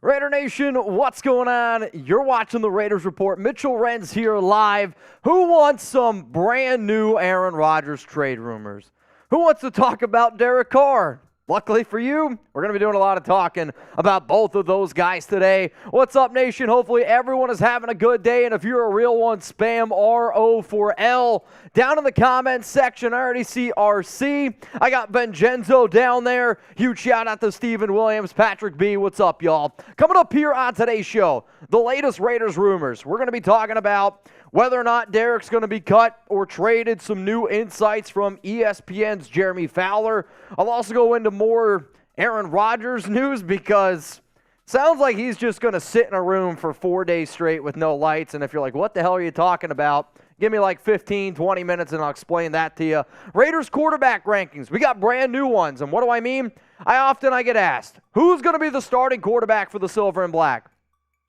Raider Nation, what's going on? You're watching the Raiders Report. Mitchell Renz here live. Who wants some brand new Aaron Rodgers trade rumors? Who wants to talk about Derek Carr? Luckily for you, we're going to be doing a lot of talking about both of those guys today. What's up, Nation? Hopefully everyone is having a good day, and if you're a real one, spam RO4L down in the comments section. I already see RC. I got Benjenzo down there. Huge shout out to Steven Williams, Patrick B. What's up, y'all? Coming up here on today's show, the latest Raiders rumors. We're going to be talking about whether or not Derek's going to be cut or traded, some new insights from ESPN's Jeremy Fowler. I'll also go into more Aaron Rodgers news because it sounds like he's just going to sit in a room for 4 days straight with no lights. And if you're like, what the hell are you talking about? Give me like 15, 20 minutes and I'll explain that to you. Raiders quarterback rankings. We got brand new ones. And what do I mean? I get asked, who's going to be the starting quarterback for the Silver and Black?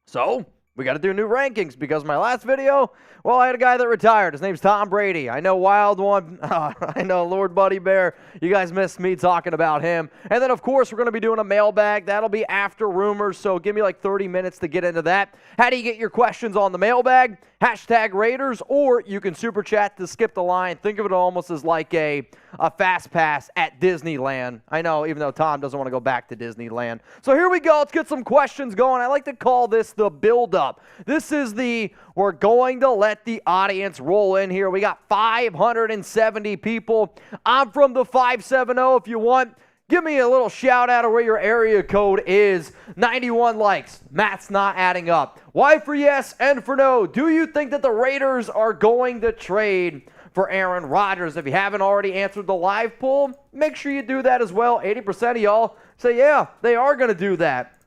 So we got to do new rankings because my last video, well, I had a guy that retired. His name's Tom Brady. I know Wild One. I know Lord Buddy Bear. You guys missed me talking about him. And then, of course, we're going to be doing a mailbag. That'll be after rumors, so give me like 30 minutes to get into that. How do you get your questions on the mailbag? Hashtag Raiders, or you can super chat to skip the line. Think of it almost as like a fast pass at Disneyland. I know, even though Tom doesn't want to go back to Disneyland. So here we go. Let's get some questions going. I like to call this the build-up. This is we're going to let the audience roll in here. We got 570 people. I'm from the 570 if you want. Give me a little shout out of where your area code is. 91 likes. Matt's not adding up. Why for yes and for no? Do you think that the Raiders are going to trade for Aaron Rodgers? If you haven't already answered the live poll, make sure you do that as well. 80% of y'all say, yeah, they are going to do that.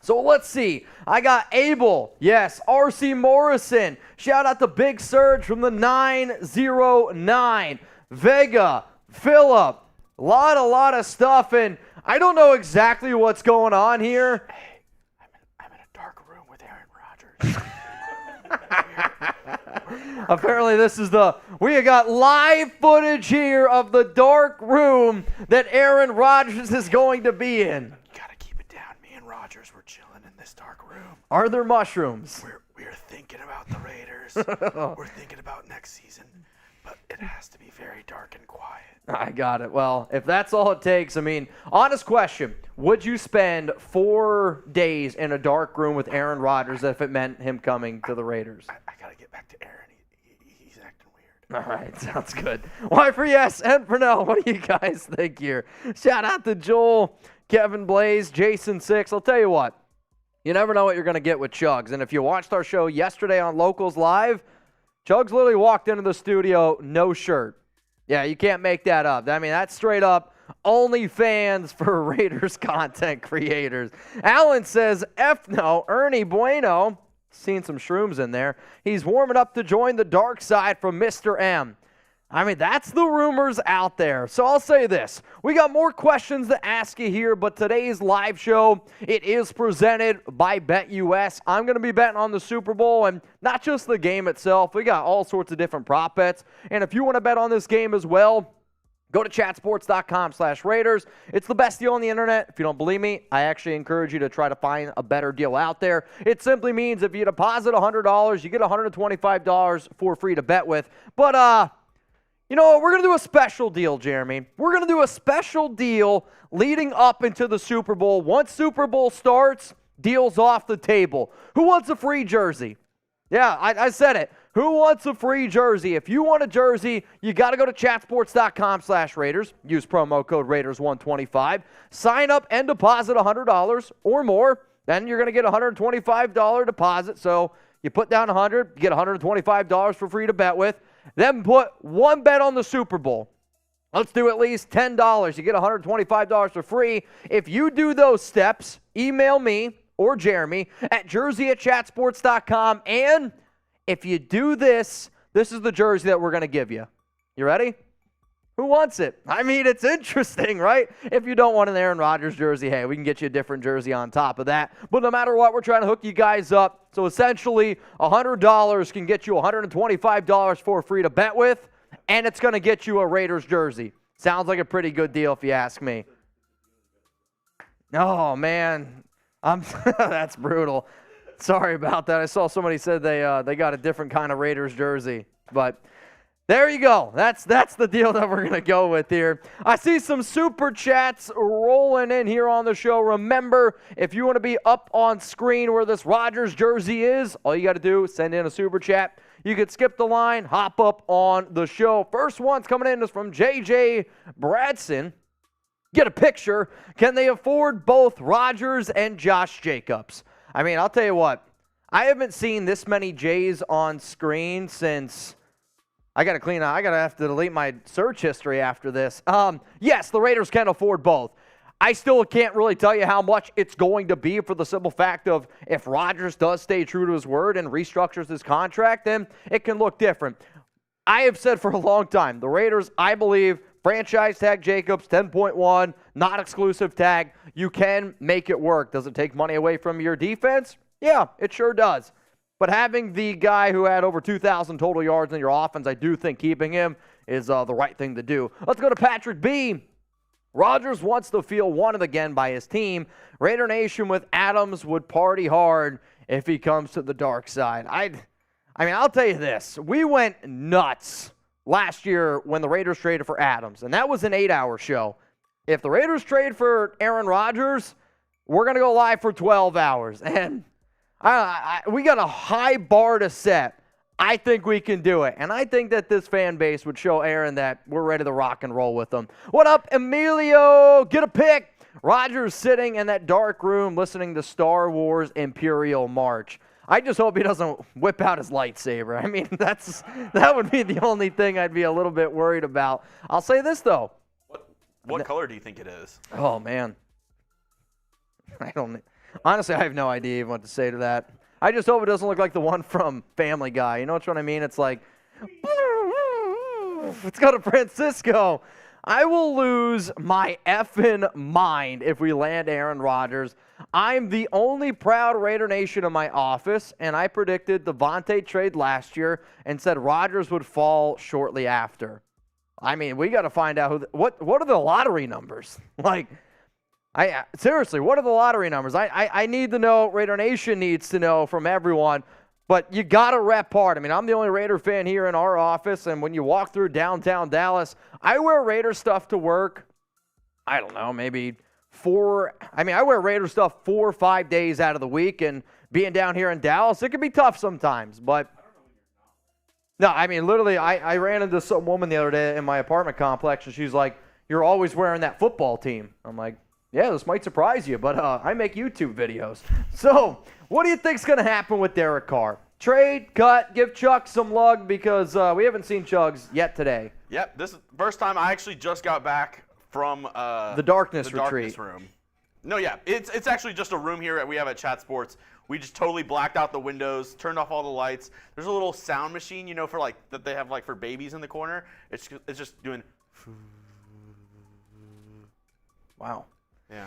So let's see. I got Abel. Yes. RC Morrison. Shout out to Big Surge from the 909. Vega. Phillip. A lot of stuff, and I don't know exactly what's going on here. Hey, I'm in a dark room with Aaron Rodgers. Apparently we got live footage here of the dark room that Aaron Rodgers is going to be in. You gotta keep it down. Me and Rodgers were chilling in this dark room. Are there mushrooms? We're thinking about the Raiders. We're thinking about next season, but it has to be very dark and quiet. I got it. Well, if that's all it takes, I mean, honest question, would you spend 4 days in a dark room with Aaron Rodgers if it meant him coming to the Raiders? I got to get back to Aaron. He's acting weird. All right, sounds good. Why for yes and for no? What do you guys think here? Shout out to Joel, Kevin Blaze, Jason 6. I'll tell you what, you never know what you're going to get with Chugs. And if you watched our show yesterday on Locals Live, Chugs literally walked into the studio, no shirt. Yeah, you can't make that up. I mean, that's straight up OnlyFans for Raiders content creators. Alan says, F no, Ernie Bueno, seen some shrooms in there. He's warming up to join the dark side from Mr. M. I mean, that's the rumors out there. So I'll say this. We got more questions to ask you here, but today's live show, it is presented by BetUS. I'm going to be betting on the Super Bowl and not just the game itself. We got all sorts of different prop bets. And if you want to bet on this game as well, go to chatsports.com/Raiders. It's the best deal on the internet. If you don't believe me, I actually encourage you to try to find a better deal out there. It simply means if you deposit $100, you get $125 for free to bet with. But, you know what? We're going to do a special deal, Jeremy. We're going to do a special deal leading up into the Super Bowl. Once Super Bowl starts, deals off the table. Who wants a free jersey? Yeah, I said it. Who wants a free jersey? If you want a jersey, you got to go to chatsports.com/Raiders. Use promo code Raiders125. Sign up and deposit $100 or more. Then you're going to get a $125 deposit. So you put down $100, you get $125 for free to bet with. Then put one bet on the Super Bowl. Let's do at least $10. You get $125 for free. If you do those steps, email me or Jeremy at jersey@chatsports.com. And if you do this, this is the jersey that we're going to give you. You ready? Who wants it? I mean, it's interesting, right? If you don't want an Aaron Rodgers jersey, hey, we can get you a different jersey on top of that. But no matter what, we're trying to hook you guys up. So essentially, $100 can get you $125 for free to bet with, and it's going to get you a Raiders jersey. Sounds like a pretty good deal if you ask me. Oh, man. That's brutal. Sorry about that. I saw somebody said they got a different kind of Raiders jersey, but there you go. That's the deal that we're gonna go with here. I see some super chats rolling in here on the show. Remember, if you want to be up on screen where this Rodgers jersey is, all you got to do is send in a super chat. You could skip the line, hop up on the show. First one's coming in is from JJ Bradson. Get a picture. Can they afford both Rodgers and Josh Jacobs? I mean, I'll tell you what. I haven't seen this many J's on screen since I got to clean out. I got to have to delete my search history after this. Yes, the Raiders can afford both. I still can't really tell you how much it's going to be for the simple fact of if Rodgers does stay true to his word and restructures his contract, then it can look different. I have said for a long time, the Raiders, I believe, franchise tag Jacobs, 10.1, not exclusive tag. You can make it work. Does it take money away from your defense? Yeah, it sure does. But having the guy who had over 2,000 total yards in your offense, I do think keeping him is the right thing to do. Let's go to Patrick B. Rodgers wants to feel wanted again by his team. Raider Nation with Adams would party hard if he comes to the dark side. I mean, I'll tell you this. We went nuts last year when the Raiders traded for Adams, and that was an 8-hour show. If the Raiders trade for Aaron Rodgers, we're going to go live for 12 hours. And we got a high bar to set. I think we can do it. And I think that this fan base would show Aaron that we're ready to rock and roll with them. What up, Emilio? Get a pick. Rodgers sitting in that dark room listening to Star Wars Imperial March. I just hope he doesn't whip out his lightsaber. I mean, that would be the only thing I'd be a little bit worried about. I'll say this, though. What color do you think it is? Oh, man. Honestly, I have no idea even what to say to that. I just hope it doesn't look like the one from Family Guy. You know what I mean? It's like, let's go to Francisco. I will lose my effing mind if we land Aaron Rodgers. I'm the only proud Raider Nation in my office, and I predicted the Vontae trade last year and said Rodgers would fall shortly after. I mean, we got to find out what are the lottery numbers? Like, seriously, what are the lottery numbers? I need to know. Raider Nation needs to know from everyone. But you got to rep hard. I mean, I'm the only Raider fan here in our office, and when you walk through downtown Dallas, I wear Raider stuff to work. I don't know, maybe I wear Raider stuff 4 or 5 days out of the week, and being down here in Dallas, it can be tough sometimes. But no, I mean, literally, I ran into some woman the other day in my apartment complex, and she's like, "You're always wearing that football team." I'm like, yeah, this might surprise you, but I make YouTube videos. So, what do you think's going to happen with Derek Carr? Trade, cut, give Chuck some lug because we haven't seen Chugs yet today. Yep, this is the first time I actually just got back from the darkness retreat. Darkness room. No, yeah, it's actually just a room here that we have at Chat Sports. We just totally blacked out the windows, turned off all the lights. There's a little sound machine, you know, for like that they have like for babies in the corner. It's just doing. Wow. Yeah.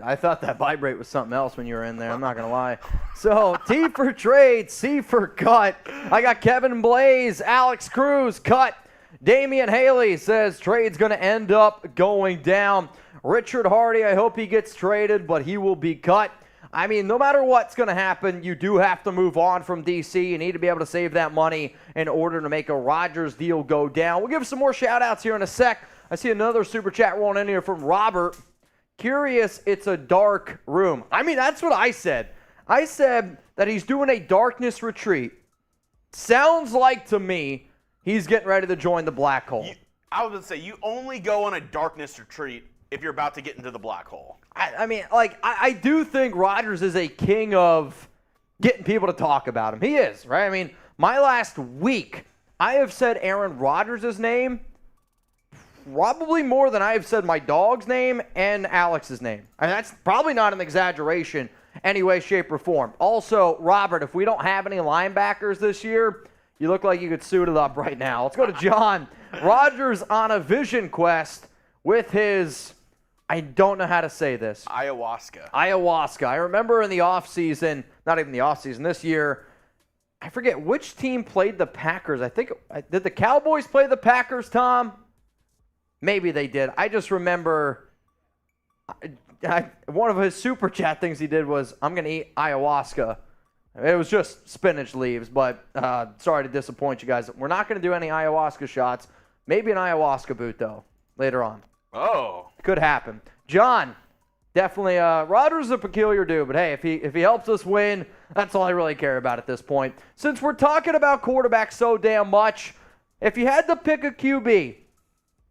I thought that vibrate was something else when you were in there. I'm not going to lie. So, T for trade, C for cut. I got Kevin Blaze, Alex Cruz, cut. Damian Haley says trade's going to end up going down. Richard Hardy, I hope he gets traded, but he will be cut. I mean, no matter what's going to happen, you do have to move on from D.C. You need to be able to save that money in order to make a Rodgers deal go down. We'll give some more shout-outs here in a sec. I see another super chat rolling in here from Robert. Curious, it's a dark room. I mean, that's what I said. I said that he's doing a darkness retreat. Sounds like to me he's getting ready to join the black hole. I was going to say, you only go on a darkness retreat if you're about to get into the black hole. I mean, like, I do think Rodgers is a king of getting people to talk about him. He is, right? I mean, my last week, I have said Aaron Rodgers' name probably more than I have said my dog's name and Alex's name. I mean, that's probably not an exaggeration any way, shape, or form. Also, Robert, if we don't have any linebackers this year, you look like you could suit it up right now. Let's go to John. Rodgers on a vision quest with his, I don't know how to say this. Ayahuasca. I remember in the offseason, not even the offseason, this year, I forget which team played the Packers. I think, did the Cowboys play the Packers, Tom? Maybe they did. I just remember one of his super chat things he did was, I'm going to eat ayahuasca. It was just spinach leaves, but sorry to disappoint you guys. We're not going to do any ayahuasca shots. Maybe an ayahuasca boot, though, later on. Oh. Could happen. John, definitely, Rodgers is a peculiar dude, but hey, if he helps us win, that's all I really care about at this point. Since we're talking about quarterbacks so damn much, if you had to pick a QB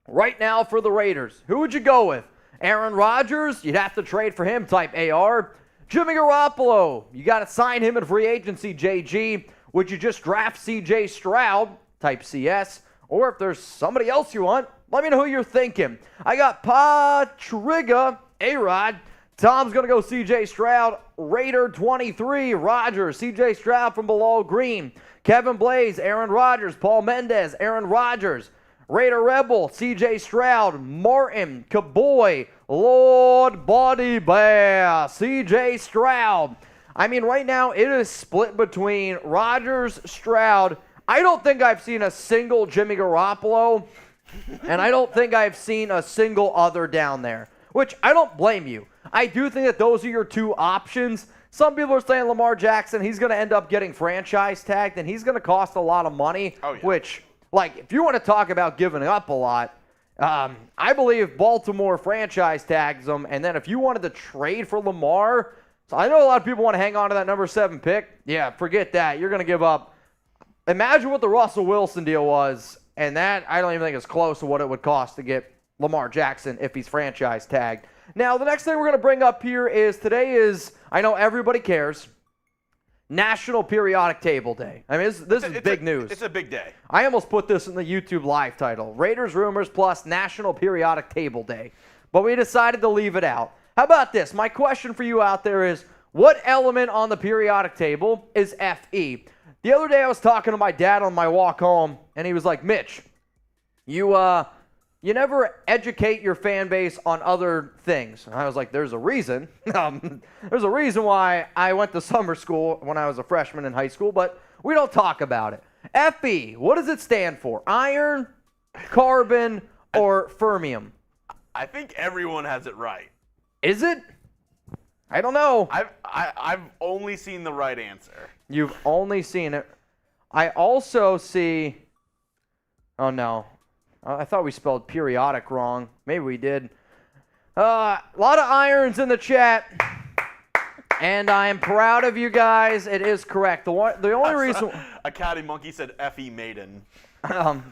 right now for the Raiders, who would you go with? Aaron Rodgers, you'd have to trade for him, type AR. Jimmy Garoppolo, you got to sign him in free agency, JG. Would you just draft CJ Stroud, type CS? Or if there's somebody else you want, let me know who you're thinking. I got Patriga, A-Rod. Tom's going to go CJ Stroud, Raider 23, Rodgers, CJ Stroud from below green. Kevin Blaze, Aaron Rodgers, Paul Mendez, Aaron Rodgers. Raider Rebel, CJ Stroud, Martin, Kaboy, Lord Body Bear, CJ Stroud. I mean, right now it is split between Rodgers, Stroud. I don't think I've seen a single Jimmy Garoppolo, and I don't think I've seen a single other down there, which I don't blame you. I do think that those are your two options. Some people are saying Lamar Jackson, he's going to end up getting franchise tagged, and he's going to cost a lot of money, which, like, if you want to talk about giving up a lot, I believe Baltimore franchise tags him, and then if you wanted to trade for Lamar, so I know a lot of people want to hang on to that number 7 pick. Yeah, forget that. You're going to give up. Imagine what the Russell Wilson deal was, and that I don't even think is close to what it would cost to get Lamar Jackson if he's franchise tagged. Now, the next thing we're going to bring up here is today is, I know everybody cares, National Periodic Table Day. I mean, this is big news. It's a big day. I almost put this in the YouTube live title, Raiders Rumors plus National Periodic Table Day. But we decided to leave it out. How about this? My question for you out there is, what element on the periodic table is FE? The other day I was talking to my dad on my walk home, and he was like, Mitch, you never educate your fan base on other things. And I was like, there's a reason. There's a reason why I went to summer school when I was a freshman in high school, but we don't talk about it. FE, what does it stand for? Iron, carbon, or fermium? I think everyone has it right. Is it? I don't know. I've only seen the right answer. You've only seen it. I also see, oh no. I thought we spelled periodic wrong. Maybe we did. A lot of irons in the chat. And I am proud of you guys. It is correct. The only reason... A catty monkey said F.E. Maiden. I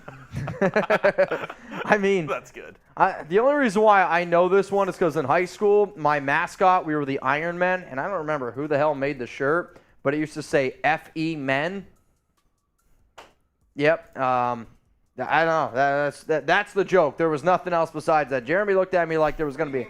mean... That's good. The only reason why I know this one is because in high school, my mascot, we were the Iron Men, and I don't remember who the hell made the shirt, but it used to say F.E. Men. Yep. I don't know. That's the joke. There was nothing else besides that. Jeremy looked at me like there was going to be...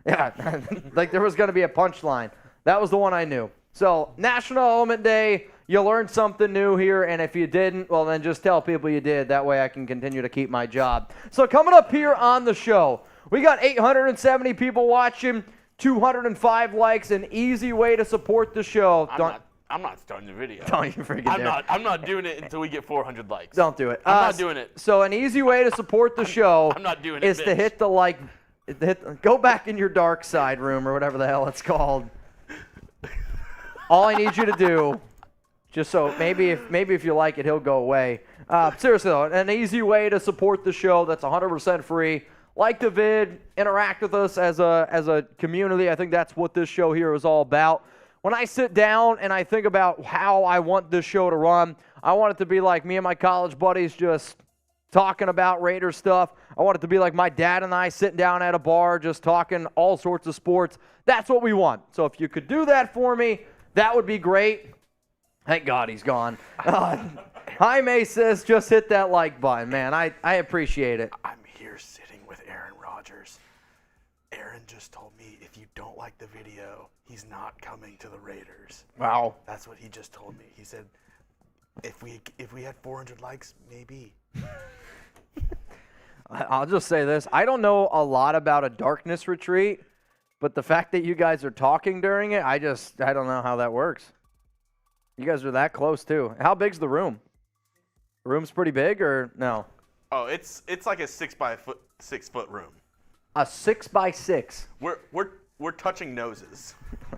Yeah, like there was going to be a punchline. That was the one I knew. So, National Element Day, you learned something new here, and if you didn't, well, then just tell people you did. That way I can continue to keep my job. So, coming up here on the show, we got 870 people watching, 205 likes, an easy way to support the show. I'm not starting the video. Don't you freaking dare. I'm not doing it until we get 400 likes. Don't do it. I'm not doing it. So, an easy way to support the show I'm not doing it, is to hit the like, go back in your dark side room or whatever the hell it's called. All I need you to do, just so maybe if you like it, he'll go away. Seriously though, an easy way to support the show that's 100% free. Like the vid, interact with us as a community. I think that's what this show here is all about. When I sit down and I think about how I want this show to run, I want it to be like me and my college buddies just talking about Raiders stuff. I want it to be like my dad and I sitting down at a bar just talking all sorts of sports. That's what we want. So if you could do that for me, that would be great. Thank God he's gone. Jaime says just hit that like button, man. I appreciate it. I'm here sitting with Aaron Rodgers. Aaron just told me if you don't like the video, he's not coming to the Raiders. Wow. That's what he just told me. He said if we had 400 likes, maybe. I'll just say this. I don't know a lot about a darkness retreat, but the fact that you guys are talking during it, I don't know how that works. You guys are that close too. How big's the room? The room's pretty big or no? Oh, it's like a 6 by 6 foot room. A 6 by 6. We're We're touching noses.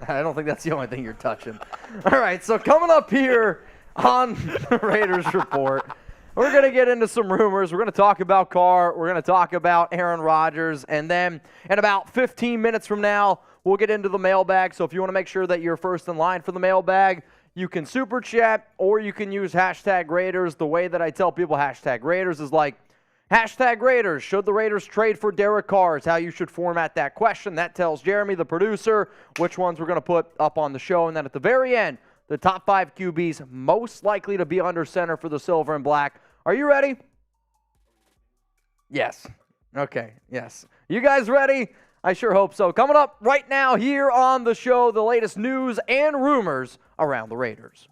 I don't think that's the only thing you're touching. All right, so coming up here on the Raiders Report, we're going to get into some rumors. We're going to talk about Carr. We're going to talk about Aaron Rodgers. And then in about 15 minutes from now, we'll get into the mailbag. So if you want to make sure that you're first in line for the mailbag, you can super chat or you can use hashtag Raiders. The way that I tell people hashtag Raiders is like, hashtag Raiders, should the Raiders trade for Derek Carr is how you should format that question. That tells Jeremy, the producer, which ones we're going to put up on the show. And then at the very end, the top 5 QBs most likely to be under center for the Silver and Black. Are you ready? Yes. Okay, yes. You guys ready? I sure hope so. Coming up right now here on the show, the latest news and rumors around the Raiders.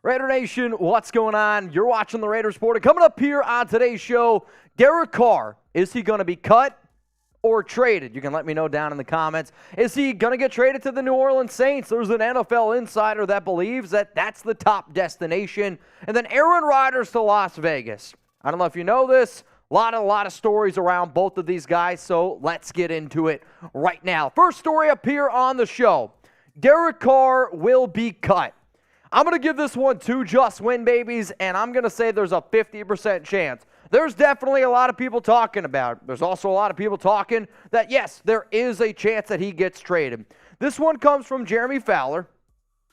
Raider Nation, what's going on? You're watching the Raiders Report. And coming up here on today's show, Derek Carr. Is he going to be cut or traded? You can let me know down in the comments. Is he going to get traded to the New Orleans Saints? There's an NFL insider that believes that that's the top destination. And then Aaron Rodgers to Las Vegas. I don't know if you know this. A lot of stories around both of these guys, so let's get into it right now. First story up here on the show. Derek Carr will be cut. I'm going to give this one 2 just win babies, and I'm going to say there's a 50% chance. There's definitely a lot of people talking about it. There's also a lot of people talking that, yes, there is a chance that he gets traded. This one comes from Jeremy Fowler,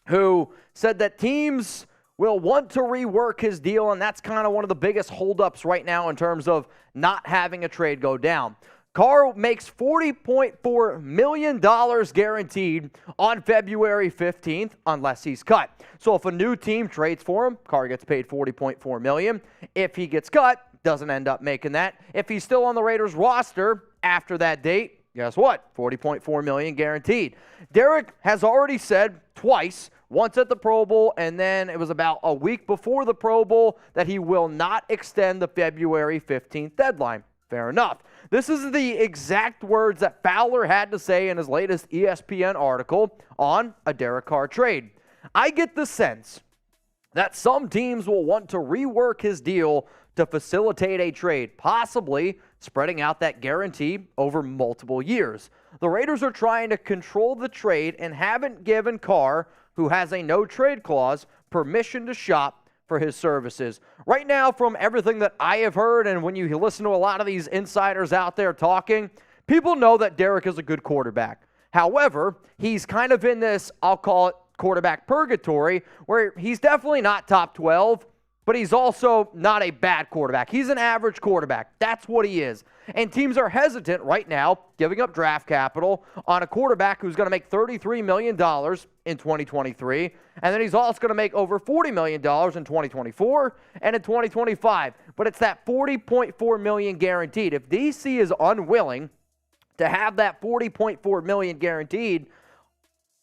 who said that teams will want to rework his deal, and that's kind of one of the biggest holdups right now in terms of not having a trade go down. Carr makes $40.4 million guaranteed on February 15th unless he's cut. So if a new team trades for him, Carr gets paid $40.4 million. If he gets cut, doesn't end up making that. If he's still on the Raiders roster after that date, guess what? $40.4 million guaranteed. Derek has already said twice, once at the Pro Bowl, and then it was about a week before the Pro Bowl, that he will not extend the February 15th deadline. Fair enough. This is the exact words that Fowler had to say in his latest ESPN article on a Derek Carr trade. I get the sense that some teams will want to rework his deal to facilitate a trade, possibly spreading out that guarantee over multiple years. The Raiders are trying to control the trade and haven't given Carr, who has a no-trade clause, permission to shop for his services. Right now, from everything that I have heard, and when you listen to a lot of these insiders out there talking, people know that Derek is a good quarterback. However, he's kind of in this, I'll call it quarterback purgatory, where he's definitely not top 12, but he's also not a bad quarterback. He's an average quarterback. That's what he is. And teams are hesitant right now, giving up draft capital on a quarterback who's going to make $33 million in 2023, and then he's also going to make over $40 million in 2024 and in 2025. But it's that $40.4 million guaranteed. If DC is unwilling to have that $40.4 million guaranteed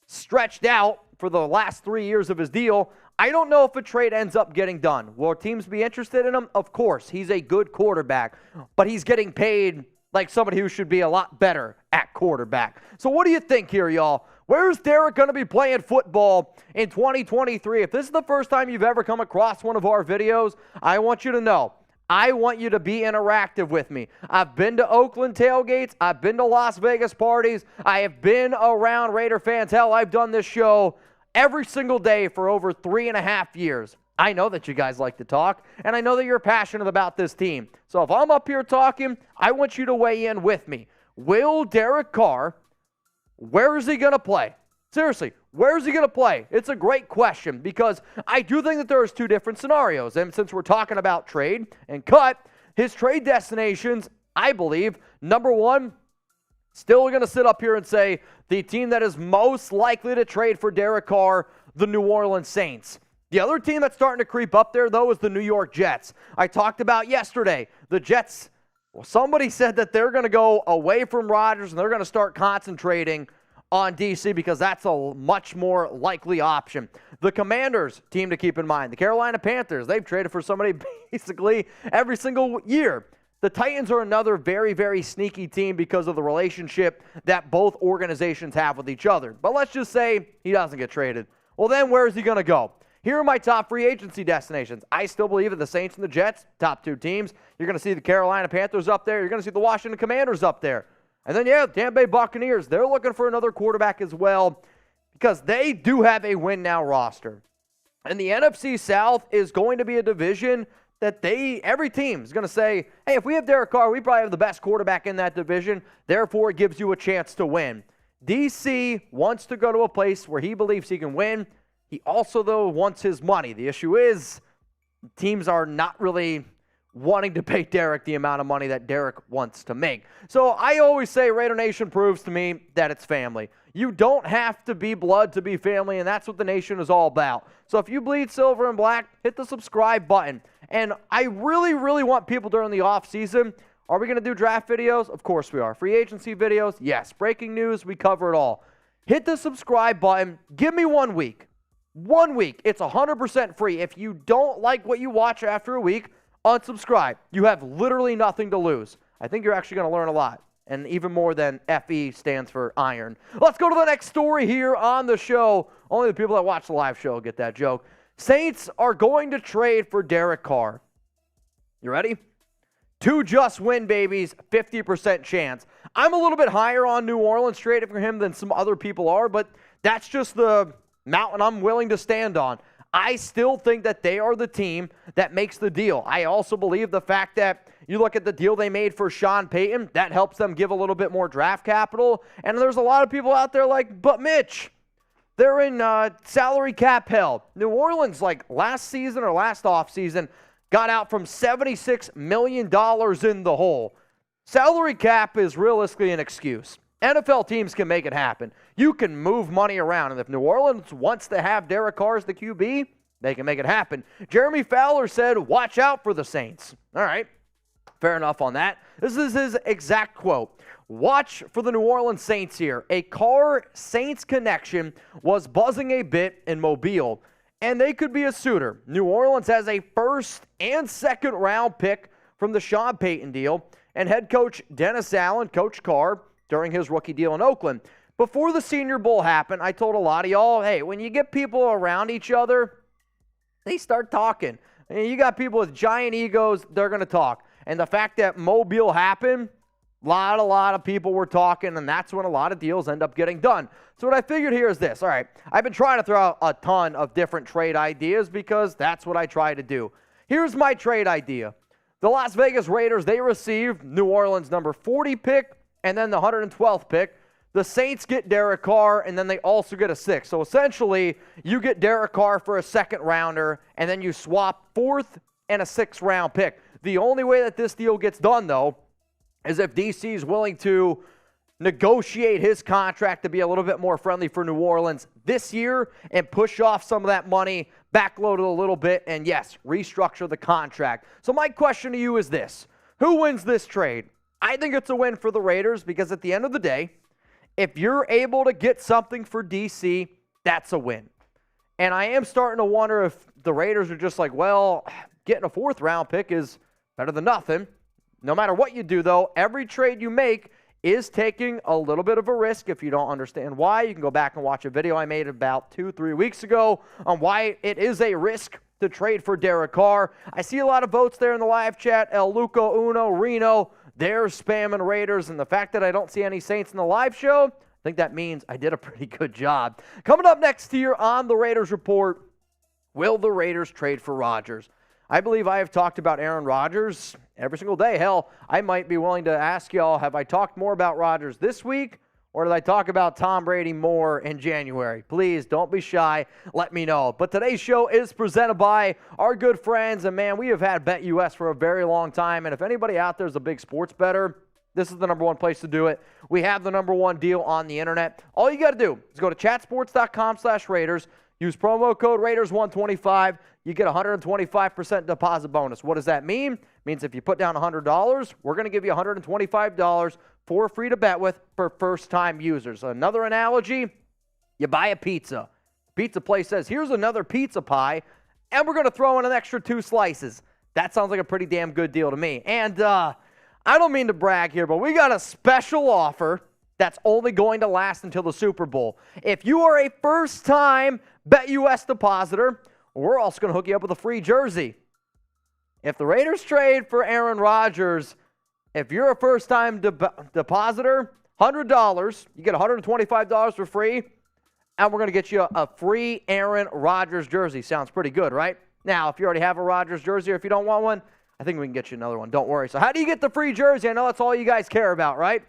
stretched out for the last 3 years of his deal, I don't know if a trade ends up getting done. Will teams be interested in him? Of course. He's a good quarterback, but he's getting paid like somebody who should be a lot better at quarterback. So what do you think here, y'all? Where's Derek going to be playing football in 2023? If this is the first time you've ever come across one of our videos, I want you to know, I want you to be interactive with me. I've been to Oakland tailgates. I've been to Las Vegas parties. I have been around Raider fans. Hell, I've done this show every single day for over 3.5 years. I know that you guys like to talk, and I know that you're passionate about this team. So if I'm up here talking, I want you to weigh in with me. Will Derek Carr, where is he going to play? Seriously, where is he going to play? It's a great question because I do think that there's 2 different scenarios. And since we're talking about trade and cut, his trade destinations, I believe, number 1, still going to sit up here and say the team that is most likely to trade for Derek Carr, the New Orleans Saints. The other team that's starting to creep up there, though, is the New York Jets. I talked about yesterday, the Jets, well, somebody said that they're going to go away from Rodgers and they're going to start concentrating on DC because that's a much more likely option. The Commanders, team to keep in mind. The Carolina Panthers, they've traded for somebody basically every single year. The Titans are another very, very sneaky team because of the relationship that both organizations have with each other. But let's just say he doesn't get traded. Well, then where is he going to go? Here are my top free agency destinations. I still believe that the Saints and the Jets, top 2 teams. You're going to see the Carolina Panthers up there. You're going to see the Washington Commanders up there. And then, Tampa Bay Buccaneers. They're looking for another quarterback as well because they do have a win-now roster. And the NFC South is going to be a division that every team is going to say, hey, if we have Derek Carr, we probably have the best quarterback in that division. Therefore, it gives you a chance to win. DC wants to go to a place where he believes he can win. He also, though, wants his money. The issue is teams are not really wanting to pay Derek the amount of money that Derek wants to make. So I always say Raider Nation proves to me that it's family. You don't have to be blood to be family, and that's what the nation is all about. So if you bleed silver and black, hit the subscribe button. And I really, really want people during the offseason. Are we going to do draft videos? Of course we are. Free agency videos? Yes. Breaking news? We cover it all. Hit the subscribe button. Give me 1 week. 1 week. It's 100% free. If you don't like what you watch after a week, unsubscribe. You have literally nothing to lose. I think you're actually going to learn a lot. And even more than FE stands for iron. Let's go to the next story here on the show. Only the people that watch the live show get that joke. Saints are going to trade for Derek Carr. You ready? 2 just win babies, 50% chance. I'm a little bit higher on New Orleans trading for him than some other people are, but that's just the mountain I'm willing to stand on. I still think that they are the team that makes the deal. I also believe the fact that you look at the deal they made for Sean Payton, that helps them give a little bit more draft capital. And there's a lot of people out there like, but Mitch, they're in salary cap hell. New Orleans, like last season or last offseason, got out from $76 million in the hole. Salary cap is realistically an excuse. NFL teams can make it happen. You can move money around, and if New Orleans wants to have Derek Carr as the QB, they can make it happen. Jeremy Fowler said, watch out for the Saints. All right, fair enough on that. This is his exact quote. Watch for the New Orleans Saints here. A Carr-Saints connection was buzzing a bit in Mobile, and they could be a suitor. New Orleans has a first and second round pick from the Sean Payton deal, and head coach Dennis Allen coached Carr during his rookie deal in Oakland. Before the Senior Bowl happened, I told a lot of y'all, hey, when you get people around each other, they start talking. And you got people with giant egos, they're going to talk. And the fact that Mobile happened, a lot of people were talking, and that's when a lot of deals end up getting done. So what I figured here is this. All right, I've been trying to throw out a ton of different trade ideas because that's what I try to do. Here's my trade idea. The Las Vegas Raiders, they received New Orleans' number 40 pick, and then the 112th pick. The Saints get Derek Carr, and then they also get a 6th. So essentially, you get Derek Carr for a second rounder, and then you swap 4th and a 6th round pick. The only way that this deal gets done, though, is if DC is willing to negotiate his contract to be a little bit more friendly for New Orleans this year and push off some of that money, backload it a little bit, and yes, restructure the contract. So my question to you is this. Who wins this trade? I think it's a win for the Raiders because at the end of the day, if you're able to get something for DC, that's a win. And I am starting to wonder if the Raiders are just like, well, getting a 4th round pick is better than nothing. No matter what you do, though, every trade you make is taking a little bit of a risk. If you don't understand why, you can go back and watch a video I made about 2-3 weeks ago on why it is a risk to trade for Derek Carr. I see a lot of votes there in the live chat. El Luco Uno, Reno, they're spamming Raiders, and the fact that I don't see any Saints in the live show, I think that means I did a pretty good job. Coming up next here on the Raiders Report, will the Raiders trade for Rodgers? I believe I have talked about Aaron Rodgers every single day. Hell, I might be willing to ask y'all, have I talked more about Rodgers this week, or did I talk about Tom Brady more in January? Please don't be shy. Let me know. But today's show is presented by our good friends. And, man, we have had BetUS for a very long time. And if anybody out there is a big sports bettor, this is the number one place to do it. We have the number one deal on the internet. All you got to do is go to chatsports.com/Raiders. Use promo code Raiders125. You get a 125% deposit bonus. What does that mean? It means if you put down $100, we're going to give you $125 for free to bet with for first-time users. Another analogy, you buy a pizza. Pizza place says, here's another pizza pie, and we're going to throw in an extra 2 slices. That sounds like a pretty damn good deal to me. And I don't mean to brag here, but we got a special offer that's only going to last until the Super Bowl. If you are a first-time BetUS depositor, we're also going to hook you up with a free jersey. If the Raiders trade for Aaron Rodgers, if you're a first-time depositor, $100, you get $125 for free, and we're going to get you a free Aaron Rodgers jersey. Sounds pretty good, right? Now, if you already have a Rodgers jersey or if you don't want one, I think we can get you another one. Don't worry. So how do you get the free jersey? I know that's all you guys care about, right?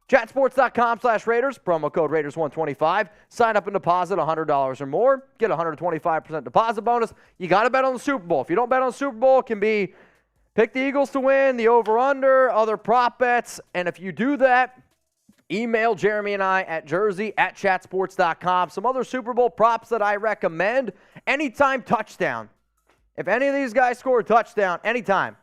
Chatsports.com/Raiders, promo code Raiders125. Sign up and deposit $100 or more. Get a 125% deposit bonus. You got to bet on the Super Bowl. If you don't bet on the Super Bowl, it can be pick the Eagles to win, the over-under, other prop bets. And if you do that, email Jeremy and I at jersey@chatsports.com. Some other Super Bowl props that I recommend. Anytime touchdown. If any of these guys score a touchdown, anytime,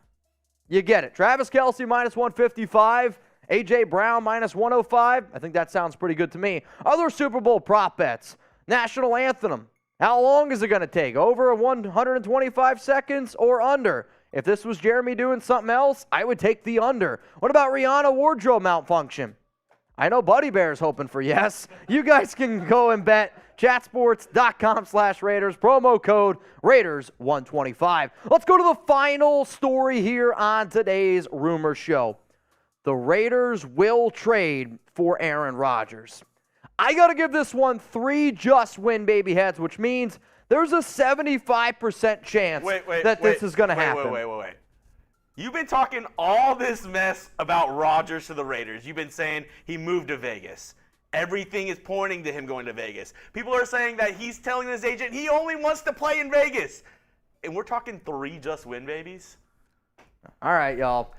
you get it. Travis Kelce -155. A.J. Brown -105. I think that sounds pretty good to me. Other Super Bowl prop bets. National anthem. How long is it going to take? Over 125 seconds or under? If this was Jeremy doing something else, I would take the under. What about Rihanna wardrobe malfunction? I know Buddy Bear's hoping for yes. You guys can go and bet. Chatsports.com/Raiders. Promo code Raiders125. Let's go to the final story here on today's Rumor Show. The Raiders will trade for Aaron Rodgers. I got to give this one 3 just win baby heads, which means there's a 75% chance that this is going to happen. Wait. You've been talking all this mess about Rodgers to the Raiders. You've been saying he moved to Vegas. Everything is pointing to him going to Vegas. People are saying that he's telling his agent he only wants to play in Vegas. And we're talking 3 just win babies? All right, y'all.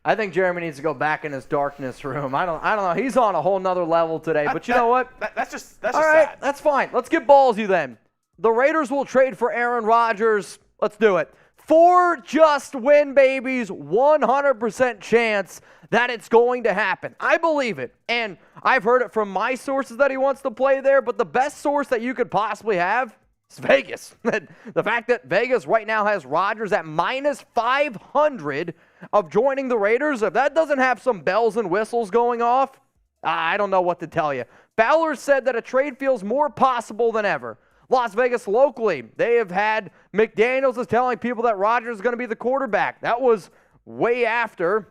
I think Jeremy needs to go back in his darkness room. I don't know. He's on a whole nother level today. But you know what? That's just all right, sad. That's fine. Let's get ballsy then. The Raiders will trade for Aaron Rodgers. Let's do it. 4 just win babies, 100% chance that it's going to happen. I believe it. And I've heard it from my sources that he wants to play there, but the best source that you could possibly have is Vegas. The fact that Vegas right now has Rodgers at -500 of joining the Raiders, if that doesn't have some bells and whistles going off, I don't know what to tell you. Fowler said that a trade feels more possible than ever. Las Vegas locally, they have had McDaniels is telling people that Rodgers is going to be the quarterback. That was way after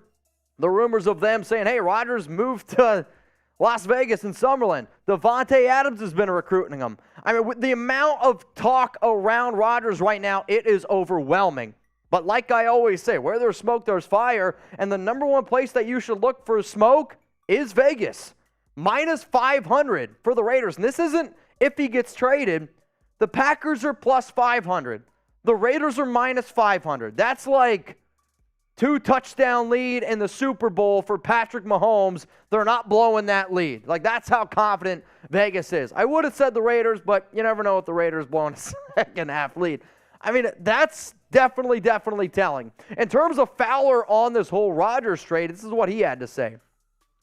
the rumors of them saying, hey, Rodgers moved to Las Vegas and Summerlin. Davante Adams has been recruiting him. I mean, with the amount of talk around Rodgers right now, it is overwhelming. But like I always say, where there's smoke, there's fire. And the number one place that you should look for smoke is Vegas. -500 for the Raiders. And this isn't if he gets traded. The Packers are +500. The Raiders are -500. That's like 2 touchdown lead in the Super Bowl for Patrick Mahomes. They're not blowing that lead. Like, that's how confident Vegas is. I would have said the Raiders, but you never know if the Raiders blowing a second half lead. I mean, that's definitely telling. In terms of Fowler on this whole Rodgers trade, this is what he had to say.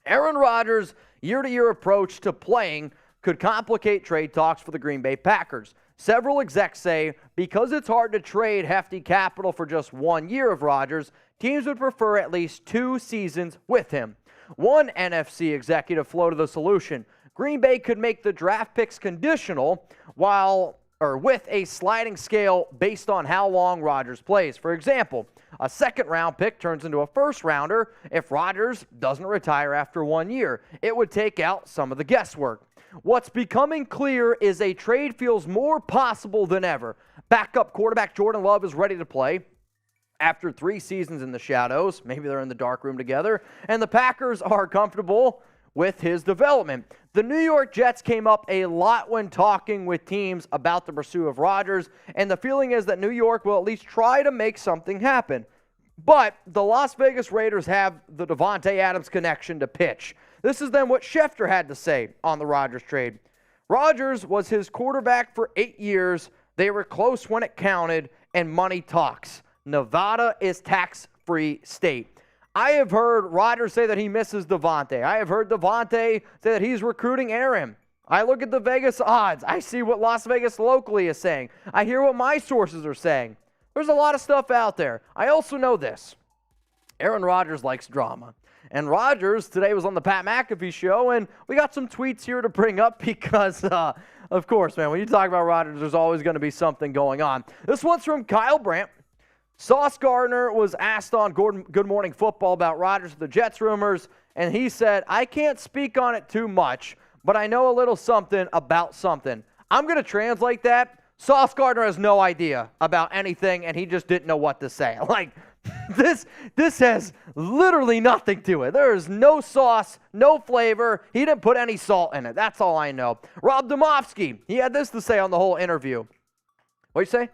Aaron Rodgers' year-to-year approach to playing could complicate trade talks for the Green Bay Packers. Several execs say because it's hard to trade hefty capital for just 1 year of Rodgers, teams would prefer at least 2 seasons with him. One NFC executive floated the solution. Green Bay could make the draft picks conditional with a sliding scale based on how long Rodgers plays. For example, a second-round pick turns into a first-rounder if Rodgers doesn't retire after 1 year. It would take out some of the guesswork. What's becoming clear is a trade feels more possible than ever. Backup quarterback Jordan Love is ready to play after 3 seasons in the shadows. Maybe they're in the dark room together. And the Packers are comfortable with his development. The New York Jets came up a lot when talking with teams about the pursuit of Rodgers, and the feeling is that New York will at least try to make something happen. But the Las Vegas Raiders have the Davante Adams connection to pitch. This is then what Schefter had to say on the Rodgers trade. Rodgers was his quarterback for 8 years. They were close when it counted, and money talks. Nevada is tax-free state. I have heard Rodgers say that he misses Davante. I have heard Davante say that he's recruiting Aaron. I look at the Vegas odds. I see what Las Vegas locally is saying. I hear what my sources are saying. There's a lot of stuff out there. I also know this. Aaron Rodgers likes drama. And Rodgers today was on the Pat McAfee show, and we got some tweets here to bring up because Of course, man. When you talk about Rodgers, there's always going to be something going on. This one's from Kyle Brandt. Sauce Gardner was asked on Good Morning Football about Rodgers with the Jets rumors, and he said, I can't speak on it too much, but I know a little something about something. I'm going to translate that. Sauce Gardner has no idea about anything, and he just didn't know what to say. Like, this has literally nothing to it. There is no sauce, no flavor. He didn't put any salt in it. That's all I know. Rob Domofsky, he had this to say on the whole interview. What'd you say?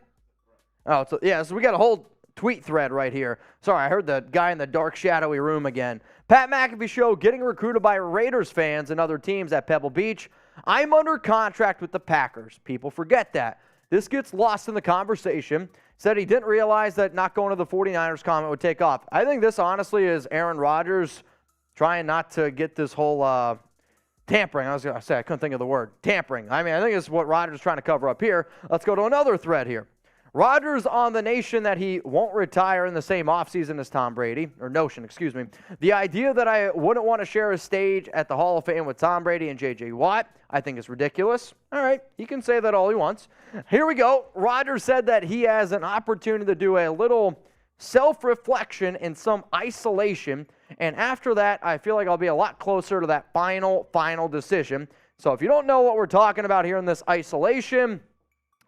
Oh, so we got a whole tweet thread right here. Sorry, I heard the guy in the dark, shadowy room again. Pat McAfee show getting recruited by Raiders fans and other teams at Pebble Beach. I'm under contract with the Packers. People forget that. This gets lost in the conversation. Said he didn't realize that not going to the 49ers comment would take off. I think this honestly is Aaron Rodgers trying not to get this whole tampering. I was going to say, I couldn't think of the word. Tampering. I mean, I think it's what Rodgers is trying to cover up here. Let's go to another thread here. Rodgers on the nation that he won't retire in the same offseason as Tom Brady, or notion, excuse me. The idea that I wouldn't want to share a stage at the Hall of Fame with Tom Brady and J.J. Watt, I think is ridiculous. All right, he can say that all he wants. Here we go. Rodgers said that he has an opportunity to do a little self-reflection and some isolation, and after that, I feel like I'll be a lot closer to that final decision. So if you don't know what we're talking about here in this isolation,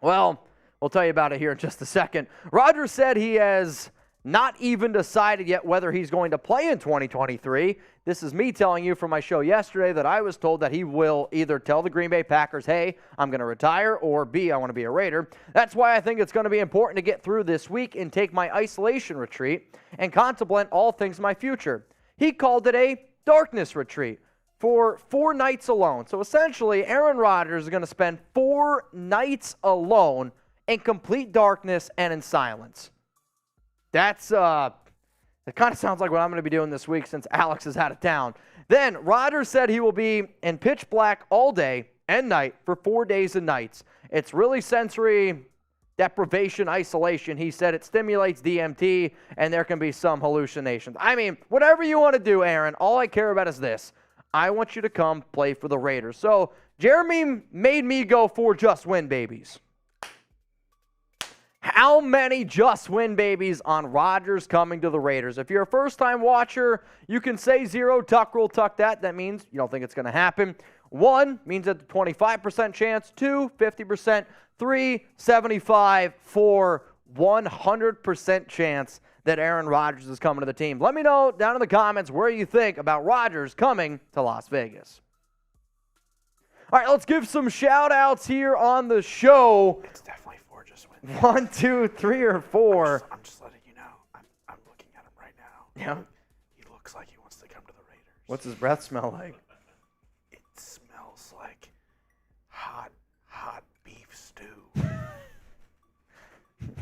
well, we'll tell you about it here in just a second. Rodgers said he has not even decided yet whether he's going to play in 2023. This is me telling you from my show yesterday that I was told that he will either tell the Green Bay Packers, hey, I'm going to retire, or B, I want to be a Raider. That's why I think it's going to be important to get through this week and take my isolation retreat and contemplate all things my future. He called it a darkness retreat for 4 nights alone. So essentially, Aaron Rodgers is going to spend 4 nights alone in complete darkness and in silence. That's, it kind of sounds like what I'm going to be doing this week since Alex is out of town. Then, Rodgers said he will be in pitch black all day and night for 4 days and nights. It's really sensory deprivation, isolation. He said it stimulates DMT, and there can be some hallucinations. I mean, whatever you want to do, Aaron, all I care about is this. I want you to come play for the Raiders. So, Jeremy made me go for just win babies. How many just win babies on Rodgers coming to the Raiders? If you're a first-time watcher, you can say 0, tuck rule, tuck that. That means you don't think it's going to happen. 1 means at the 25% chance. 2, 50%. 3, 75. 4, 100% chance that Aaron Rodgers is coming to the team. Let me know down in the comments where you think about Rodgers coming to Las Vegas. All right, let's give some shout-outs here on the show. It's definitely 4 just win. 1, 2, 3, or 4. I'm just letting you know. I'm looking at him right now. Yeah. He looks like he wants to come to the Raiders. What's his breath smell like? It smells like hot beef stew.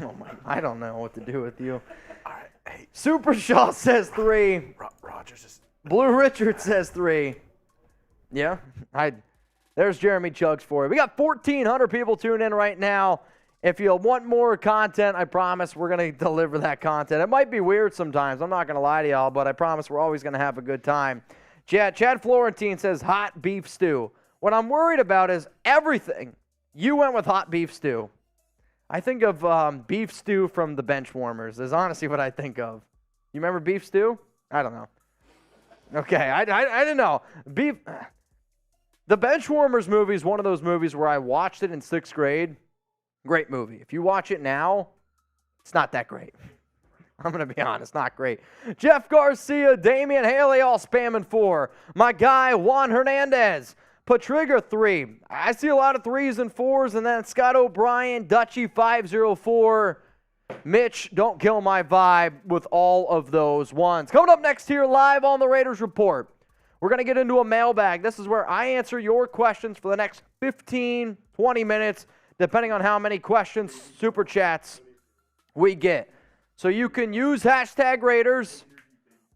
Oh my! I don't know what to do with you. All right, hey. Super Shaw says 3. Rodgers is. Blue Richard says 3. Yeah, there's Jeremy Chugs for you. We got 1,400 people tuned in right now. If you want more content, I promise we're going to deliver that content. It might be weird sometimes. I'm not going to lie to y'all, but I promise we're always going to have a good time. Chad Florentine says hot beef stew. What I'm worried about is everything. You went with hot beef stew. I think of beef stew from the Benchwarmers is honestly what I think of. You remember beef stew? I don't know. Okay, I didn't know. The Benchwarmers movie is one of those movies where I watched it in 6th grade. Great movie. If you watch it now, it's not that great. I'm going to be honest, not great. Jeff Garcia, Damian Haley, all spamming 4. My guy, Juan Hernandez. Patriga 3. I see a lot of 3s and 4s, and then Scott O'Brien, Dutchy 504. Mitch, don't kill my vibe with all of those ones. Coming up next here live on the Raiders Report, we're going to get into a mailbag. This is where I answer your questions for the next 15, 20 minutes, depending on how many questions, super chats we get. So you can use hashtag Raiders,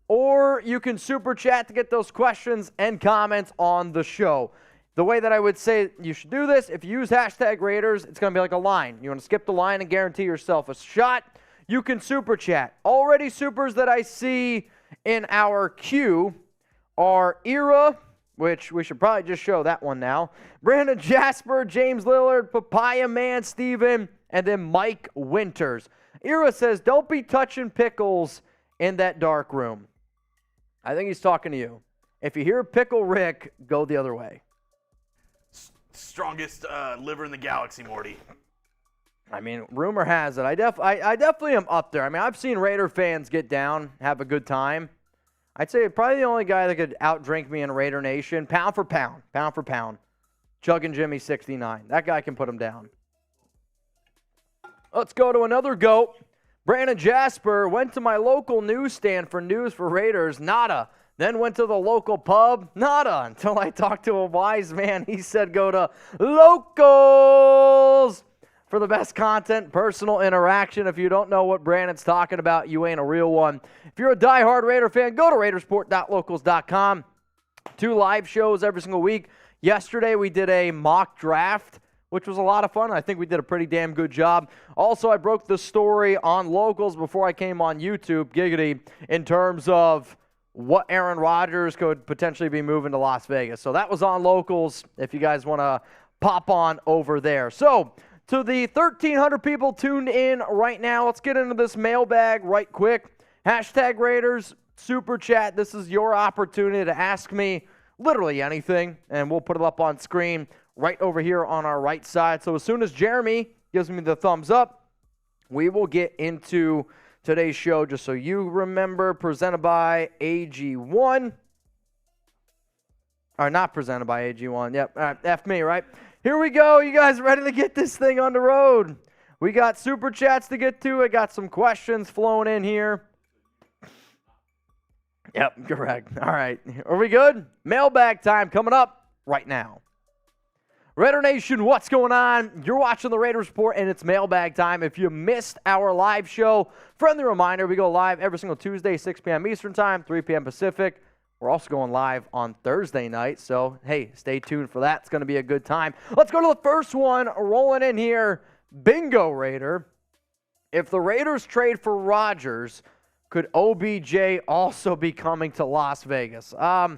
or you can super chat to get those questions and comments on the show. The way that I would say you should do this, if you use hashtag Raiders, it's going to be like a line. You want to skip the line and guarantee yourself a shot, you can super chat. Already supers that I see in our queue are Ira, which we should probably just show that one now. Brandon Jasper, James Lillard, Papaya Man, Stidham, and then Mike Winters. Ira says, don't be touching pickles in that dark room. I think he's talking to you. If you hear Pickle Rick, go the other way. Strongest liver in the galaxy, Morty. I mean, rumor has it. I definitely am up there. I mean, I've seen Raider fans get down, have a good time. I'd say probably the only guy that could outdrink me in Raider Nation, pound for pound, Chugging Jimmy 69. That guy can put him down. Let's go to another GOAT. Brandon Jasper went to my local newsstand for news for Raiders. Nada. Then went to the local pub. Nada. Until I talked to a wise man. He said go to Locals for the best content, personal interaction. If you don't know what Brandon's talking about, you ain't a real one. If you're a diehard Raider fan, go to Raidersport.locals.com. 2 live shows every single week. Yesterday we did a mock draft, which was a lot of fun. I think we did a pretty damn good job. Also, I broke the story on Locals before I came on YouTube, giggity, in terms of what Aaron Rodgers could potentially be moving to Las Vegas. So that was on Locals if you guys want to pop on over there. So to the 1,300 people tuned in right now, let's get into this mailbag right quick. Hashtag Raiders, Super Chat. This is your opportunity to ask me literally anything, and we'll put it up on screen right over here on our right side. So as soon as Jeremy gives me the thumbs up, we will get into today's show. Just so you remember, presented by AG1. Or not presented by AG1. Yep, all right, F me, right? Here we go. You guys ready to get this thing on the road? We got Super Chats to get to. I got some questions flowing in here. Yep, correct. All right. Are we good? Mailbag time coming up right now. Raider Nation, what's going on? You're watching the Raiders Report, and it's mailbag time. If you missed our live show, friendly reminder, we go live every single Tuesday, 6 p.m. Eastern Time, 3 p.m. Pacific. We're also going live on Thursday night, so, hey, stay tuned for that. It's going to be a good time. Let's go to the first one. Rolling in here, Bingo Raider. If the Raiders trade for Rodgers, could OBJ also be coming to Las Vegas? I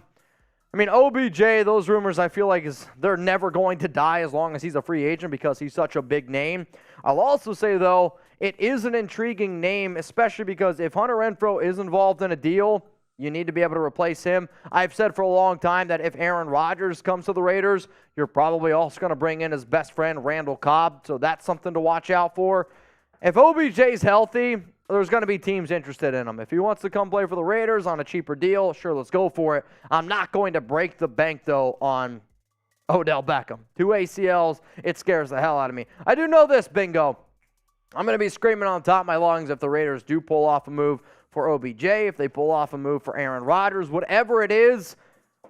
mean, OBJ, those rumors, I feel like they're never going to die as long as he's a free agent because he's such a big name. I'll also say, though, it is an intriguing name, especially because if Hunter Renfrow is involved in a deal, you need to be able to replace him. I've said for a long time that if Aaron Rodgers comes to the Raiders, you're probably also going to bring in his best friend, Randall Cobb, so that's something to watch out for. If OBJ's healthy, there's going to be teams interested in him. If he wants to come play for the Raiders on a cheaper deal, sure, let's go for it. I'm not going to break the bank, though, on Odell Beckham. 2 ACLs, it scares the hell out of me. I do know this, Bingo. I'm going to be screaming on the top of my lungs if the Raiders do pull off a move for OBJ, if they pull off a move for Aaron Rodgers, whatever it is,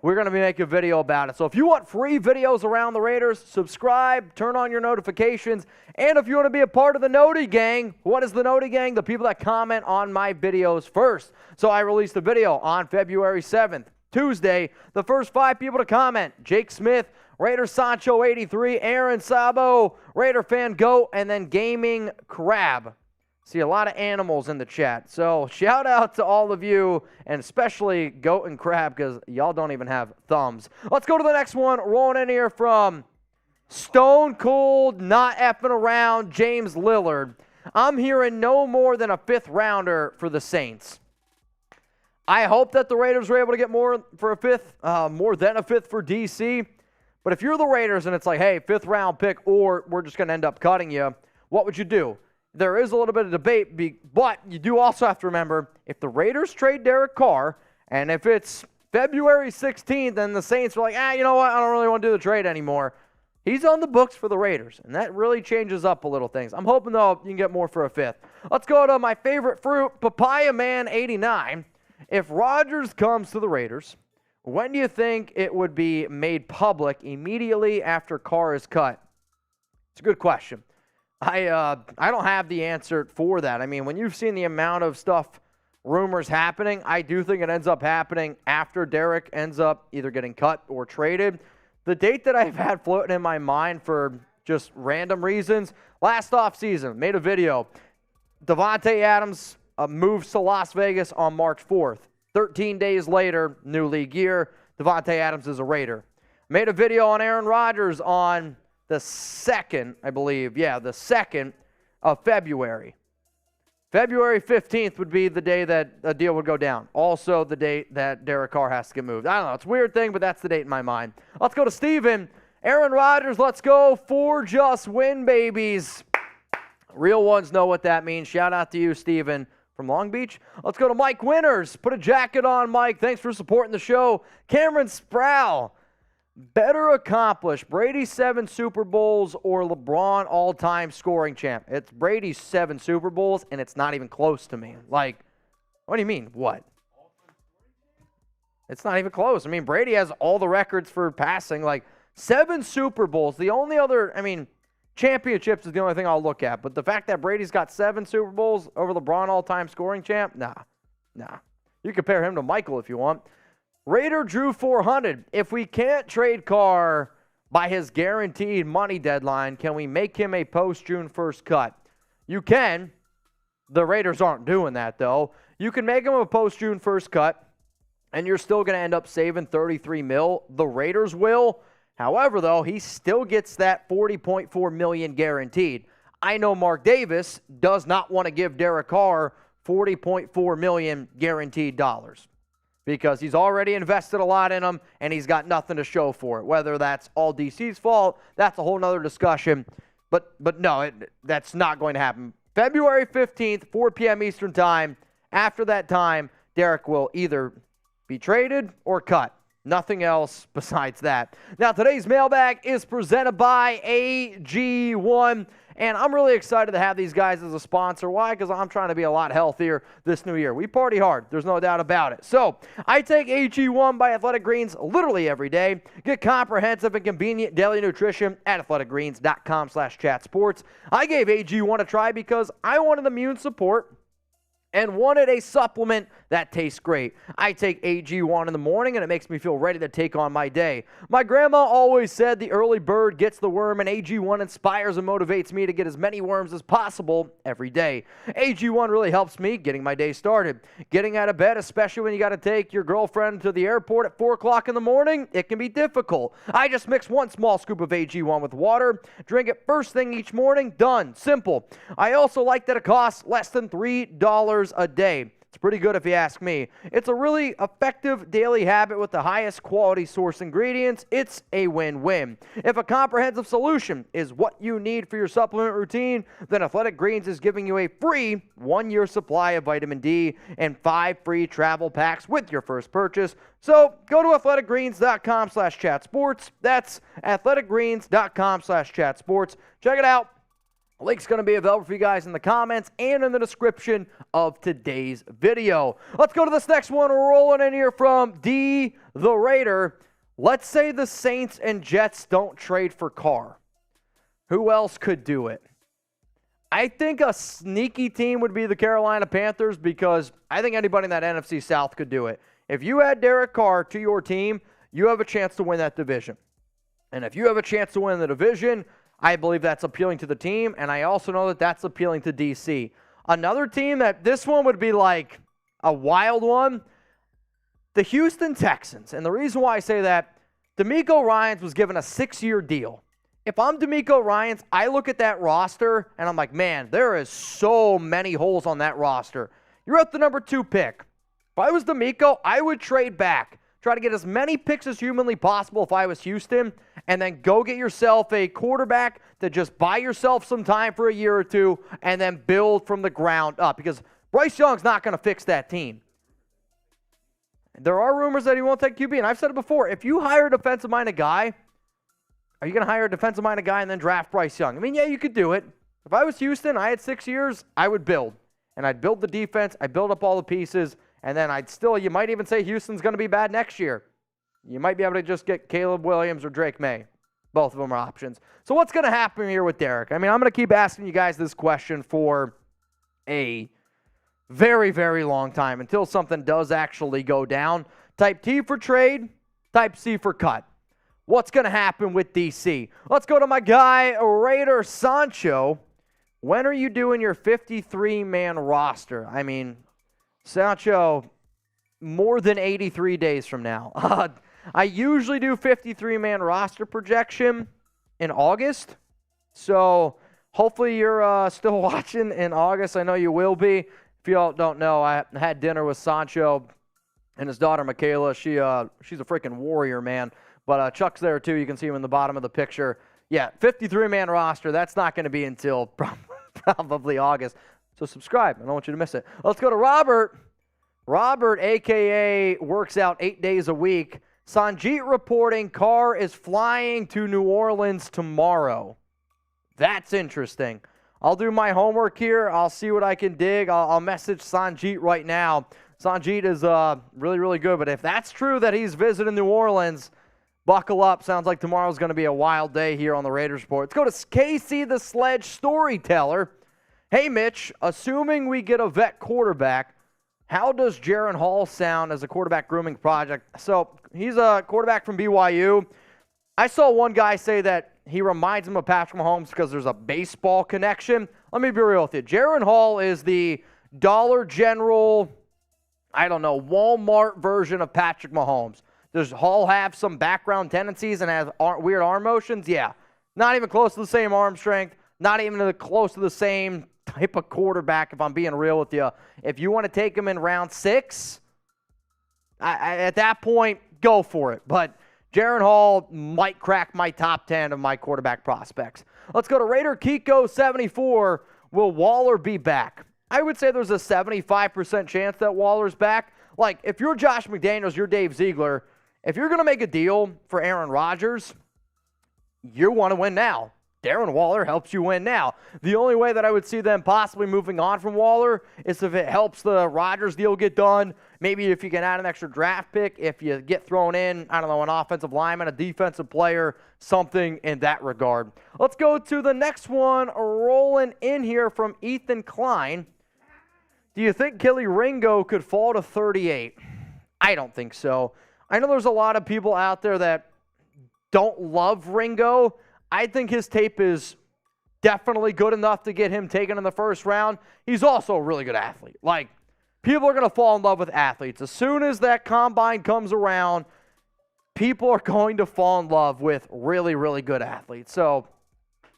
we're going to be making a video about it. So if you want free videos around the Raiders, subscribe, turn on your notifications, and if you want to be a part of the Noti Gang, what is the Noti Gang? The people that comment on my videos first. So I released a video on February 7th, Tuesday. The first 5 people to comment, Jake Smith, Raider Sancho 83, Aaron Sabo, Raider Fan Goat, and then Gaming Crab. See a lot of animals in the chat. So shout out to all of you, and especially Goat and Crab, because y'all don't even have thumbs. Let's go to the next one. Rolling in here from Stone Cold, not effing around, James Lillard. I'm hearing no more than a 5th rounder for the Saints. I hope that the Raiders were able to get more for a 5th, more than a 5th for DC. But if you're the Raiders and it's like, hey, 5th round pick, or we're just going to end up cutting you, what would you do? There is a little bit of debate, but you do also have to remember, if the Raiders trade Derek Carr, and if it's February 16th and the Saints are like, you know what, I don't really want to do the trade anymore, he's on the books for the Raiders, and that really changes up a little things. I'm hoping, though, you can get more for a 5th. Let's go to my favorite fruit, Papaya Man 89. If Rodgers comes to the Raiders, when do you think it would be made public immediately after Carr is cut? It's a good question. I don't have the answer for that. I mean, when you've seen the amount of stuff, rumors happening, I do think it ends up happening after Derek ends up either getting cut or traded. The date that I've had floating in my mind for just random reasons, last offseason, made a video. Devontae Adams moves to Las Vegas on March 4th. 13 days later, new league year, Devontae Adams is a Raider. Made a video on Aaron Rodgers on the 2nd, I believe. Yeah, the 2nd of February. February 15th would be the day that a deal would go down. Also the date that Derek Carr has to get moved. I don't know. It's a weird thing, but that's the date in my mind. Let's go to Stephen. Aaron Rodgers, let's go for just win, babies. Real ones know what that means. Shout out to you, Stephen, from Long Beach. Let's go to Mike Winters. Put a jacket on, Mike. Thanks for supporting the show. Cameron Sproul. Better accomplish Brady's 7 Super Bowls or LeBron all-time scoring champ? It's Brady's 7 Super Bowls, and it's not even close to me. Like, what do you mean? What? It's not even close. I mean, Brady has all the records for passing. Like, 7 Super Bowls. The only other, championships is the only thing I'll look at. But the fact that Brady's got 7 Super Bowls over LeBron all-time scoring champ? Nah. You compare him to Michael if you want. Raider Drew 400. If we can't trade Carr by his guaranteed money deadline, can we make him a post-June 1st cut? You can. The Raiders aren't doing that, though. You can make him a post-June 1st cut, and you're still going to end up saving $33 million. The Raiders will. However, though, he still gets that $40.4 million guaranteed. I know Mark Davis does not want to give Derek Carr $40.4 million guaranteed dollars, because he's already invested a lot in him, and he's got nothing to show for it. Whether that's all DC's fault, that's a whole nother discussion. But no, that's not going to happen. February 15th, 4 p.m. Eastern Time. After that time, Derek will either be traded or cut. Nothing else besides that. Now, today's mailbag is presented by AG1. And I'm really excited to have these guys as a sponsor. Why? Because I'm trying to be a lot healthier this new year. We party hard. There's no doubt about it. So I take AG1 by Athletic Greens literally every day. Get comprehensive and convenient daily nutrition at athleticgreens.com/chatsports. I gave AG1 a try because I wanted immune support and wanted a supplement that tastes great. I take AG1 in the morning, and it makes me feel ready to take on my day. My grandma always said the early bird gets the worm, and AG1 inspires and motivates me to get as many worms as possible every day. AG1 really helps me getting my day started. Getting out of bed, especially when you got to take your girlfriend to the airport at 4 o'clock in the morning, it can be difficult. I just mix 1 small scoop of AG1 with water, drink it first thing each morning, done. Simple. I also like that it costs less than $3 a day. It's pretty good if you ask me. It's a really effective daily habit with the highest quality source ingredients. It's a win-win. If a comprehensive solution is what you need for your supplement routine, then Athletic Greens is giving you a free 1-year supply of vitamin D and 5 free travel packs with your first purchase. So go to athleticgreens.com/chatsports. That's athleticgreens.com/chatsports. Check it out. Link's going to be available for you guys in the comments and in the description of today's video. Let's go to this next one. We're rolling in here from D, the Raider. Let's say the Saints and Jets don't trade for Carr. Who else could do it? I think a sneaky team would be the Carolina Panthers, because I think anybody in that NFC South could do it. If you add Derek Carr to your team, you have a chance to win that division. And if you have a chance to win the division, I believe that's appealing to the team, and I also know that that's appealing to DC. Another team that this one would be like a wild one, the Houston Texans. And the reason why I say that, DeMeco Ryans was given a 6-year deal. If I'm DeMeco Ryans, I look at that roster, and I'm like, man, there is so many holes on that roster. You're at the number 2 pick. If I was DeMeco, I would trade back. Try to get as many picks as humanly possible if I was Houston, and then go get yourself a quarterback to just buy yourself some time for a year or two and then build from the ground up, because Bryce Young's not going to fix that team. There are rumors that he won't take QB, and I've said it before. If you hire a defensive-minded guy, are you going to hire a defensive-minded guy and then draft Bryce Young? I mean, yeah, you could do it. If I was Houston, I had 6 years, I would build. And I'd build the defense, I'd build up all the pieces, and then you might even say Houston's going to be bad next year. You might be able to just get Caleb Williams or Drake May. Both of them are options. So what's going to happen here with Derek? I mean, I'm going to keep asking you guys this question for a very, very long time until something does actually go down. Type T for trade, type C for cut. What's going to happen with DC? Let's go to my guy, Raider Sancho. When are you doing your 53-man roster? I mean, Sancho, more than 83 days from now. I usually do 53-man roster projection in August. So hopefully you're still watching in August. I know you will be. If you all don't know, I had dinner with Sancho and his daughter Michaela. She's a freaking warrior, man. But Chuck's there too. You can see him in the bottom of the picture. Yeah, 53-man roster. That's not going to be until probably August. So subscribe. I don't want you to miss it. Let's go to Robert. Robert, a.k.a. works out 8 days a week. Sanjit reporting Carr is flying to New Orleans tomorrow. That's interesting. I'll do my homework here. I'll see what I can dig. I'll message Sanjit right now. Sanjit is really, really good. But if that's true that he's visiting New Orleans, buckle up. Sounds like tomorrow's going to be a wild day here on the Raiders Report. Let's go to Casey the Sledge Storyteller. Hey, Mitch, assuming we get a vet quarterback, how does Jarrett Hall sound as a quarterback grooming project? So he's a quarterback from BYU. I saw one guy say that he reminds him of Patrick Mahomes because there's a baseball connection. Let me be real with you. Jarrett Hall is the Dollar General, I don't know, Walmart version of Patrick Mahomes. Does Hall have some background tendencies and have weird arm motions? Yeah. Not even close to the same arm strength. Not even close to the same type of quarterback, if I'm being real with you. If you want to take him in round 6, at that point, go for it. But Jarrett Hall might crack my top 10 of my quarterback prospects. Let's go to Raider Kiko 74. Will Waller be back? I would say there's a 75% chance that Waller's back. Like, if you're Josh McDaniels, you're Dave Ziegler, if you're going to make a deal for Aaron Rodgers, you want to win now. Darren Waller helps you win now. The only way that I would see them possibly moving on from Waller is if it helps the Rodgers deal get done. Maybe if you can add an extra draft pick, if you get thrown in, I don't know, an offensive lineman, a defensive player, something in that regard. Let's go to the next one, rolling in here from Ethan Klein. Do you think Kelly Ringo could fall to 38? I don't think so. I know there's a lot of people out there that don't love Ringo. I think his tape is definitely good enough to get him taken in the first round. He's also a really good athlete. Like, people are going to fall in love with athletes. As soon as that combine comes around, people are going to fall in love with really, really good athletes. So,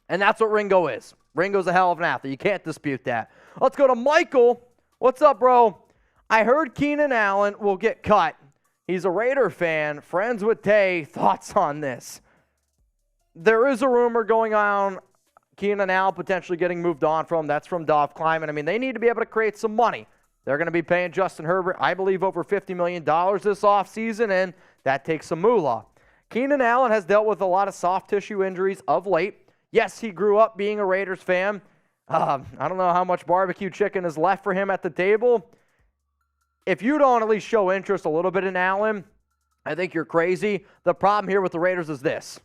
and that's what Ringo is. Ringo's a hell of an athlete. You can't dispute that. Let's go to Michael. What's up, bro? I heard Keenan Allen will get cut. He's a Raider fan, friends with Tay. Thoughts on this? There is a rumor going on, Keenan Allen potentially getting moved on from. That's from Dov Kleiman. I mean, they need to be able to create some money. They're going to be paying Justin Herbert, I believe, over $50 million this offseason, and that takes some moolah. Keenan Allen has dealt with a lot of soft tissue injuries of late. Yes, he grew up being a Raiders fan. I don't know how much barbecue chicken is left for him at the table. If you don't at least show interest a little bit in Allen, I think you're crazy. The problem here with the Raiders is this.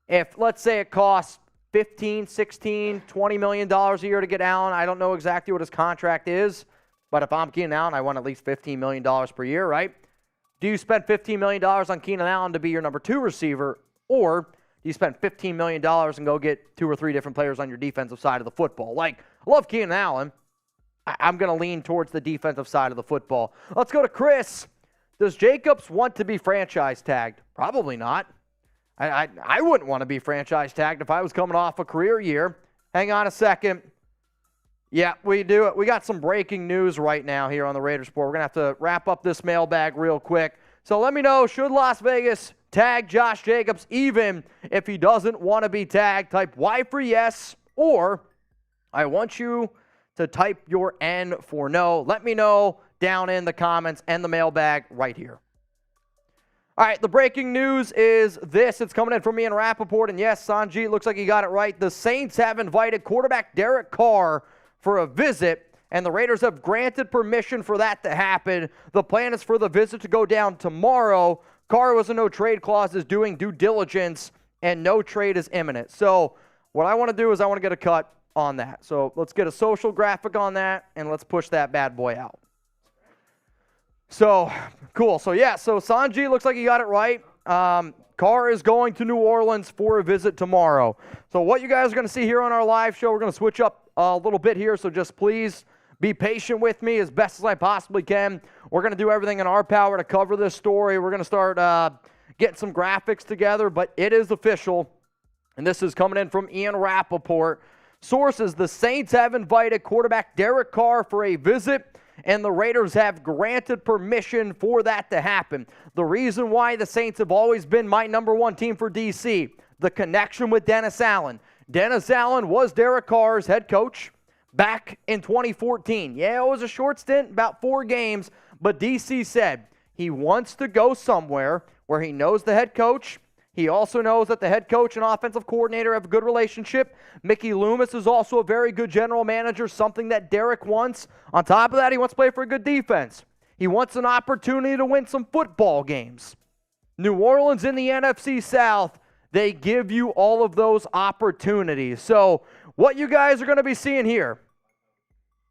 If, let's say, it costs $15, $16, $20 million a year to get Allen, I don't know exactly what his contract is, but if I'm Keenan Allen, I want at least $15 million per year, right? Do you spend $15 million on Keenan Allen to be your number 2 receiver, or do you spend $15 million and go get 2 or 3 different players on your defensive side of the football? Like, I love Keenan Allen. I'm going to lean towards the defensive side of the football. Let's go to Chris. Does Jacobs want to be franchise tagged? Probably not. I wouldn't want to be franchise tagged if I was coming off a career year. Hang on a second. Yeah, we do it. We got some breaking news right now here on the Raiders Report. We're going to have to wrap up this mailbag real quick. So let me know, should Las Vegas tag Josh Jacobs even if he doesn't want to be tagged? Type Y for yes, or I want you to type your N for no. Let me know down in the comments and the mailbag right here. All right, the breaking news is this. It's coming in from me and Rappaport, and yes, Sanjit looks like he got it right. The Saints have invited quarterback Derek Carr for a visit, and the Raiders have granted permission for that to happen. The plan is for the visit to go down tomorrow. Carr was a no-trade clause, is doing due diligence, and no trade is imminent. So what I want to do is I want to get a cut on that. So let's get a social graphic on that, and let's push that bad boy out. So, cool. So, yeah, so Sanjay looks like he got it right. Carr is going to New Orleans for a visit tomorrow. So what you guys are going to see here on our live show, we're going to switch up a little bit here, so just please be patient with me as best as I possibly can. We're going to do everything in our power to cover this story. We're going to start getting some graphics together, but it is official. And this is coming in from Ian Rappaport. Sources, the Saints have invited quarterback Derek Carr for a visit, and the Raiders have granted permission for that to happen. The reason why the Saints have always been my number one team for DC, the connection with Dennis Allen. Dennis Allen was Derek Carr's head coach back in 2014. Yeah, it was a short stint, about 4 games, but DC said he wants to go somewhere where he knows the head coach. He also knows that the head coach and offensive coordinator have a good relationship. Mickey Loomis is also a very good general manager, something that Derek wants. On top of that, he wants to play for a good defense. He wants an opportunity to win some football games. New Orleans in the NFC South, they give you all of those opportunities. So what you guys are going to be seeing here,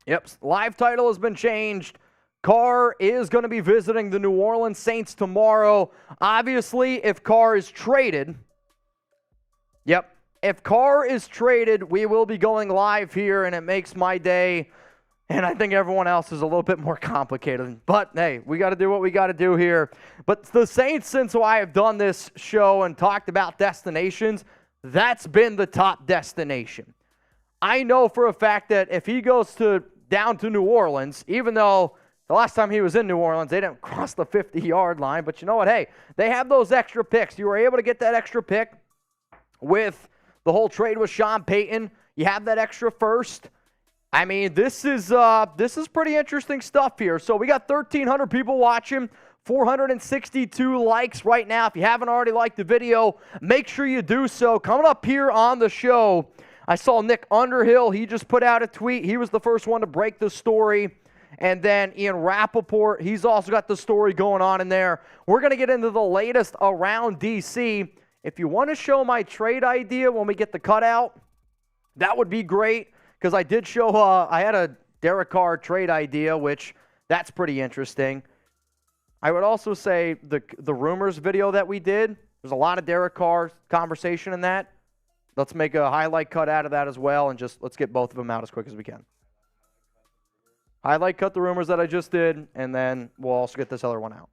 yep, live title has been changed. Carr is going to be visiting the New Orleans Saints tomorrow. Obviously, if Carr is traded, if Carr is traded, we will be going live here, and it makes my day, and I think everyone else is a little bit more complicated. But, hey, we got to do what we got to do here. But the Saints, since I have done this show and talked about destinations, that's been the top destination. I know for a fact that if he goes down to New Orleans, even though the last time he was in New Orleans, they didn't cross the 50-yard line. But you know what? Hey, they have those extra picks. You were able to get that extra pick with the whole trade with Sean Payton. You have that extra first. I mean, this is pretty interesting stuff here. So we got 1,300 people watching, 462 likes right now. If you haven't already liked the video, make sure you do so. Coming up here on the show, I saw Nick Underhill. He just put out a tweet. He was the first one to break the story. And then Ian Rappaport, he's also got the story going on in there. We're going to get into the latest around DC. If you want to show my trade idea when we get the cutout, that would be great. Because I did show, I had a Derek Carr trade idea, which that's pretty interesting. I would also say the rumors video that we did, there's a lot of Derek Carr conversation in that. Let's make a highlight cut out of that as well, and just let's get both of them out as quick as we can. Highlight cut the rumors that I just did, and then we'll also get this other one out.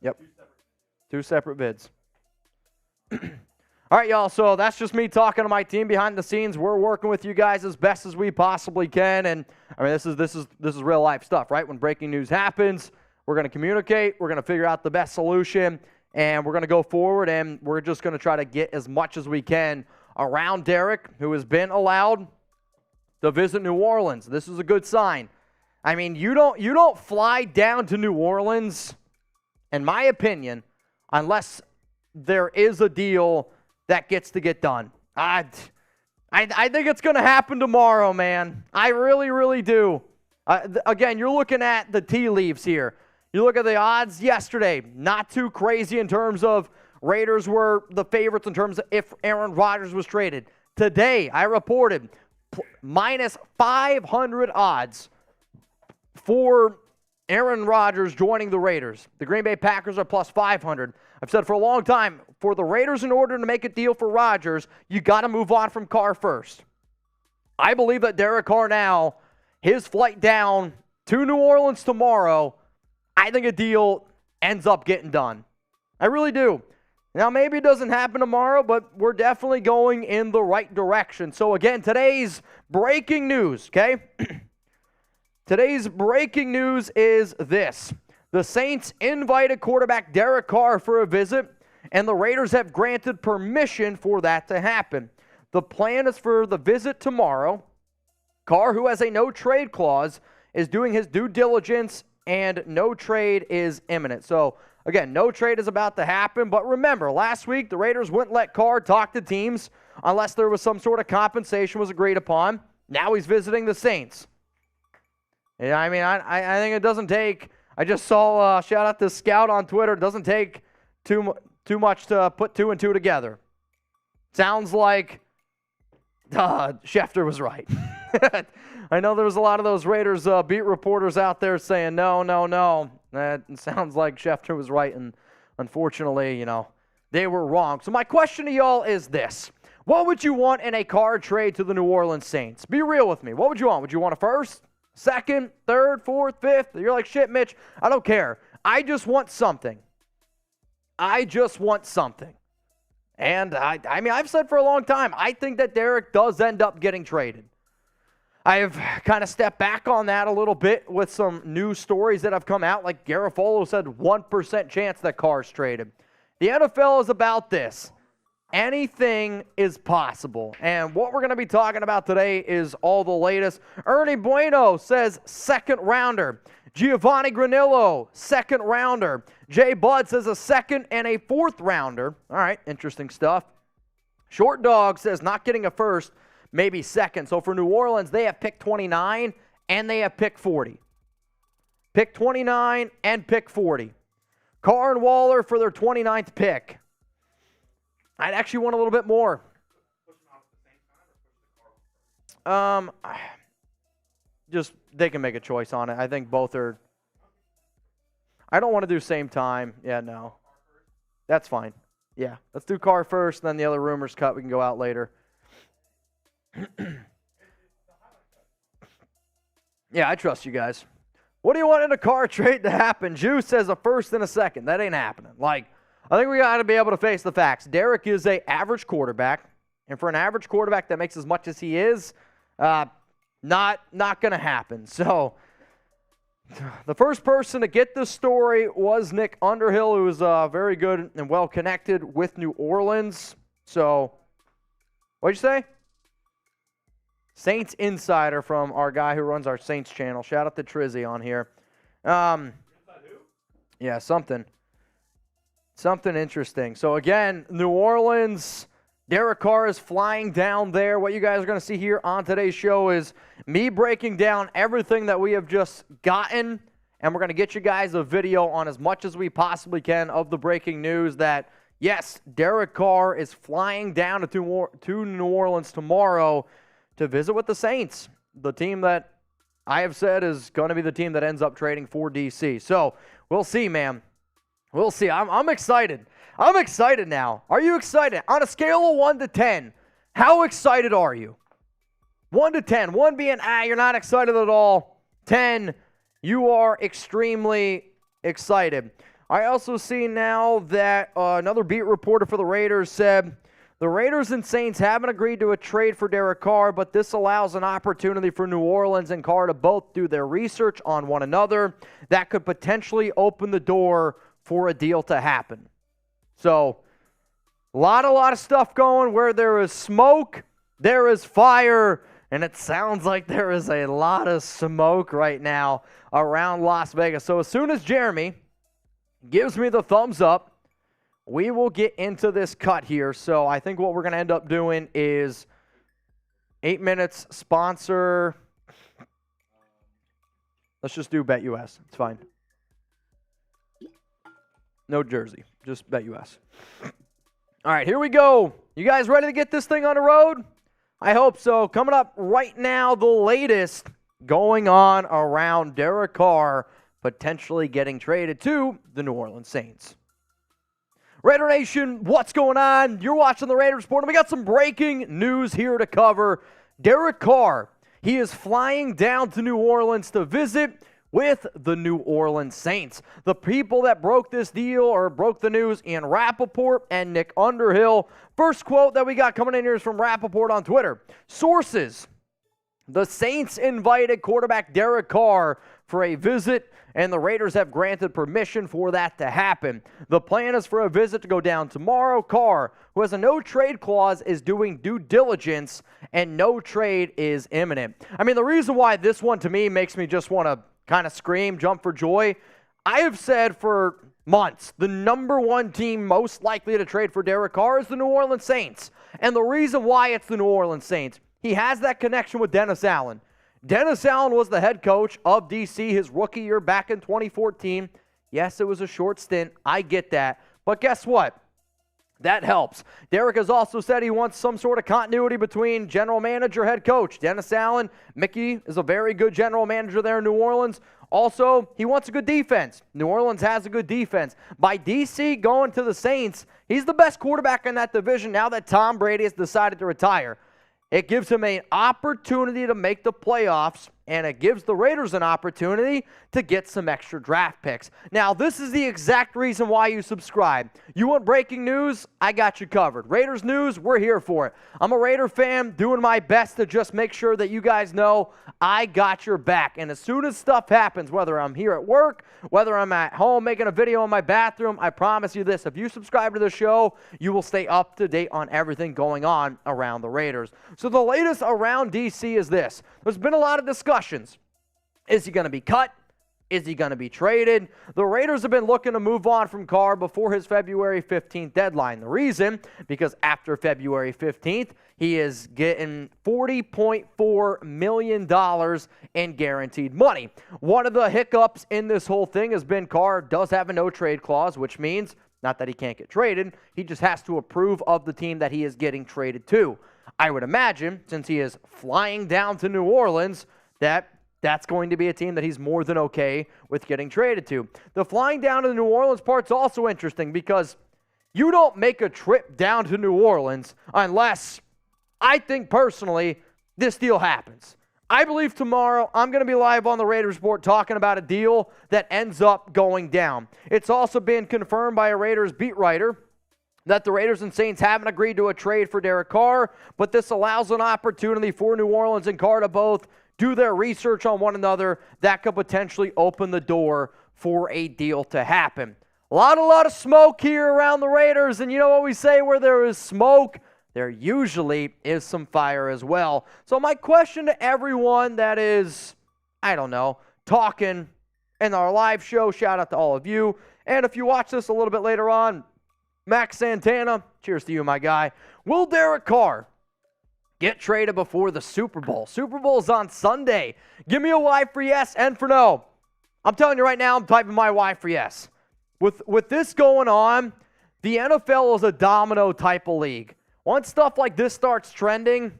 Yep. 2 separate vids. All right, y'all, so that's just me talking to my team behind the scenes. We're working with you guys as best as we possibly can, and I mean this is real life stuff, right? When breaking news happens, we're going to communicate, we're going to figure out the best solution, and we're going to go forward, and we're just going to try to get as much as we can around Derek, who has been allowed to visit New Orleans. This is a good sign. I mean, you don't fly down to New Orleans, in my opinion, unless there is a deal that gets to get done. I think it's going to happen tomorrow, man. I really, really do. Again, you're looking at the tea leaves here. You look at the odds yesterday, not too crazy in terms of Raiders were the favorites in terms of if Aaron Rodgers was traded. Today, I reported minus 500 odds for Aaron Rodgers joining the Raiders. The Green Bay Packers are plus 500. I've said for a long time, for the Raiders, in order to make a deal for Rodgers, you got to move on from Carr first. I believe that Derek Carr now, his flight down to New Orleans tomorrow, I think a deal ends up getting done. I really do. Now, maybe it doesn't happen tomorrow, but we're definitely going in the right direction. So, again, today's breaking news, okay? Today's breaking news is this. The Saints invited quarterback Derek Carr for a visit, and the Raiders have granted permission for that to happen. The plan is for the visit tomorrow. Carr, who has a no-trade clause, is doing his due diligence, and no trade is imminent. So, again, no trade is about to happen, but remember, last week the Raiders wouldn't let Carr talk to teams unless there was some sort of compensation was agreed upon. Now he's visiting the Saints. Yeah, I mean, I think it doesn't take, I just saw, shout out to Scout on Twitter, it doesn't take too much to put 2 and 2 together. Sounds like Schefter was right. I know there was a lot of those Raiders beat reporters out there saying, no. That sounds like Schefter was right, and unfortunately, they were wrong. So my question to y'all is this. What would you want in a Carr trade to the New Orleans Saints? Be real with me. What would you want? Would you want a first, second, third, fourth, fifth? You're like, shit, Mitch, I don't care. I just want something. I just want something. And I mean, I've said for a long time, I think that Derek does end up getting traded. I have kind of stepped back on that a little bit with some news stories that have come out, like Garoppolo said 1% chance that Carr's traded. The NFL is about this. Anything is possible. And what we're going to be talking about today is all the latest. Ernie Bueno says second rounder. Giovanni Granillo, second rounder. Jay Budd says a second and a fourth rounder. All right, interesting stuff. Short Dog says not getting a first, maybe second. So for New Orleans, they have pick 29 and they have pick 40. Pick 29 and pick 40. Carr and Waller for their 29th pick. I'd actually want a little bit more. Just they can make a choice on it. I think both are. I don't want to do same time. Yeah, no. That's fine. Yeah, let's do Carr first, then the other rumors cut. We can go out later. Yeah, I trust you guys. What do you want in a Carr trade to happen? Juice says a first and a second. That ain't happening. Like, I think we got to be able to face the facts. Derek is an average quarterback, and for an average quarterback that makes as much as he is, not going to happen. So the first person to get this story was Nick Underhill, who is very good and well connected with New Orleans. So, what'd you say? Saints Insider from our guy who runs our Saints channel. Shout out to Trizzy on here. Yeah, something interesting. So again, New Orleans, Derek Carr is flying down there. What you guys are going to see here on today's show is me breaking down everything that we have just gotten, and we're going to get you guys a video on as much as we possibly can of the breaking news that, yes, Derek Carr is flying down to New Orleans tomorrow to visit with the Saints, the team that I have said is going to be the team that ends up trading for DC. So we'll see, man. We'll see. I'm excited. I'm excited now. Are you excited? On a scale of 1 to 10, how excited are you? 1 to 10. 1 being, you're not excited at all. 10, you are extremely excited. I also see now that another beat reporter for the Raiders said, the Raiders and Saints haven't agreed to a trade for Derek Carr, but this allows an opportunity for New Orleans and Carr to both do their research on one another that could potentially open the door for a deal to happen. So, a lot of stuff going. Where there is smoke, there is fire, and it sounds like there is a lot of smoke right now around Las Vegas. So, as soon as Jeremy gives me the thumbs up, we will get into this cut here. So I think what we're going to end up doing is 8 minutes sponsor. Let's just do BetUS. It's fine. No jersey. Just BetUS. All right, here we go. You guys ready to get this thing on the road? I hope so. Coming up right now, the latest going on around Derek Carr potentially getting traded to the New Orleans Saints. Raider Nation, what's going on? You're watching the Raiders Report, and we got some breaking news here to cover. Derek Carr, he is flying down to New Orleans to visit with the New Orleans Saints. The people that broke this deal or broke the news, Ian Rappaport and Nick Underhill. First quote that we got coming in here is from Rappaport on Twitter. Sources, the Saints invited quarterback Derek Carr for a visit, and the Raiders have granted permission for that to happen. The plan is for a visit to go down tomorrow. Carr, who has a no-trade clause, is doing due diligence, and no trade is imminent. I mean, the reason why this one, to me, makes me just want to kind of scream, jump for joy, I have said for months, the number one team most likely to trade for Derek Carr is the New Orleans Saints. And the reason why it's the New Orleans Saints, he has that connection with Dennis Allen. Dennis Allen was the head coach of DC his rookie year back in 2014. Yes, it was a short stint. I get that. But guess what? That helps. Derek has also said he wants some sort of continuity between general manager, head coach. Dennis Allen, Mickey is a very good general manager there in New Orleans. Also, he wants a good defense. New Orleans has a good defense. By DC going to the Saints, he's the best quarterback in that division now that Tom Brady has decided to retire. It gives him an opportunity to make the playoffs and it gives the Raiders an opportunity to get some extra draft picks. Now, this is the exact reason why you subscribe. You want breaking news? I got you covered. Raiders news, we're here for it. I'm a Raider fan doing my best to just make sure that you guys know I got your back. And as soon as stuff happens, whether I'm here at work, whether I'm at home making a video in my bathroom, I promise you this, if you subscribe to the show, you will stay up to date on everything going on around the Raiders. So the latest around DC is this. There's been a lot of discussions. Is he going to be cut? Is he going to be traded? The Raiders have been looking to move on from Carr before his February 15th deadline. The reason, because after February 15th, he is getting $40.4 million in guaranteed money. One of the hiccups in this whole thing has been Carr does have a no-trade clause, which means, not that he can't get traded, he just has to approve of the team that he is getting traded to. I would imagine, since he is flying down to New Orleans, that's going to be a team that he's more than okay with getting traded to. The flying down to the New Orleans part's also interesting because you don't make a trip down to New Orleans unless, I think personally, this deal happens. I believe tomorrow I'm going to be live on the Raiders Report talking about a deal that ends up going down. It's also been confirmed by a Raiders beat writer that the Raiders and Saints haven't agreed to a trade for Derek Carr, but this allows an opportunity for New Orleans and Carr to both do their research on one another that could potentially open the door for a deal to happen. A lot of smoke here around the Raiders, and you know what we say, where there is smoke, there usually is some fire as well. So my question to everyone that is, talking in our live show, shout out to all of you, and if you watch this a little bit later on, Max Santana, cheers to you, my guy. Will Derek Carr get traded before the Super Bowl? Super Bowl's on Sunday. Give me a Y for yes and for no. I'm telling you right now, I'm typing my Y for yes. With this going on, the NFL is a domino type of league. Once stuff like this starts trending,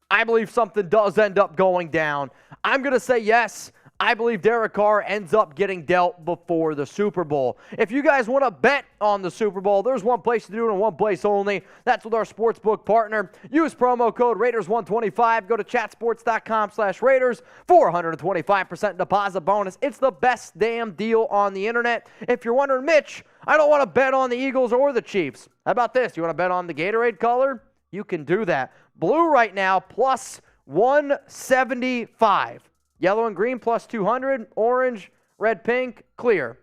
I believe something does end up going down. I'm going to say yes. I believe Derek Carr ends up getting dealt before the Super Bowl. If you guys want to bet on the Super Bowl, there's one place to do it and one place only. That's with our sportsbook partner. Use promo code Raiders125. Go to chatsports.com/Raiders for $125 deposit bonus. It's the best damn deal on the internet. If you're wondering, Mitch, I don't want to bet on the Eagles or the Chiefs. How about this? You want to bet on the Gatorade color? You can do that. Blue right now, plus 175. Yellow and green, plus 200. Orange, red, pink, clear.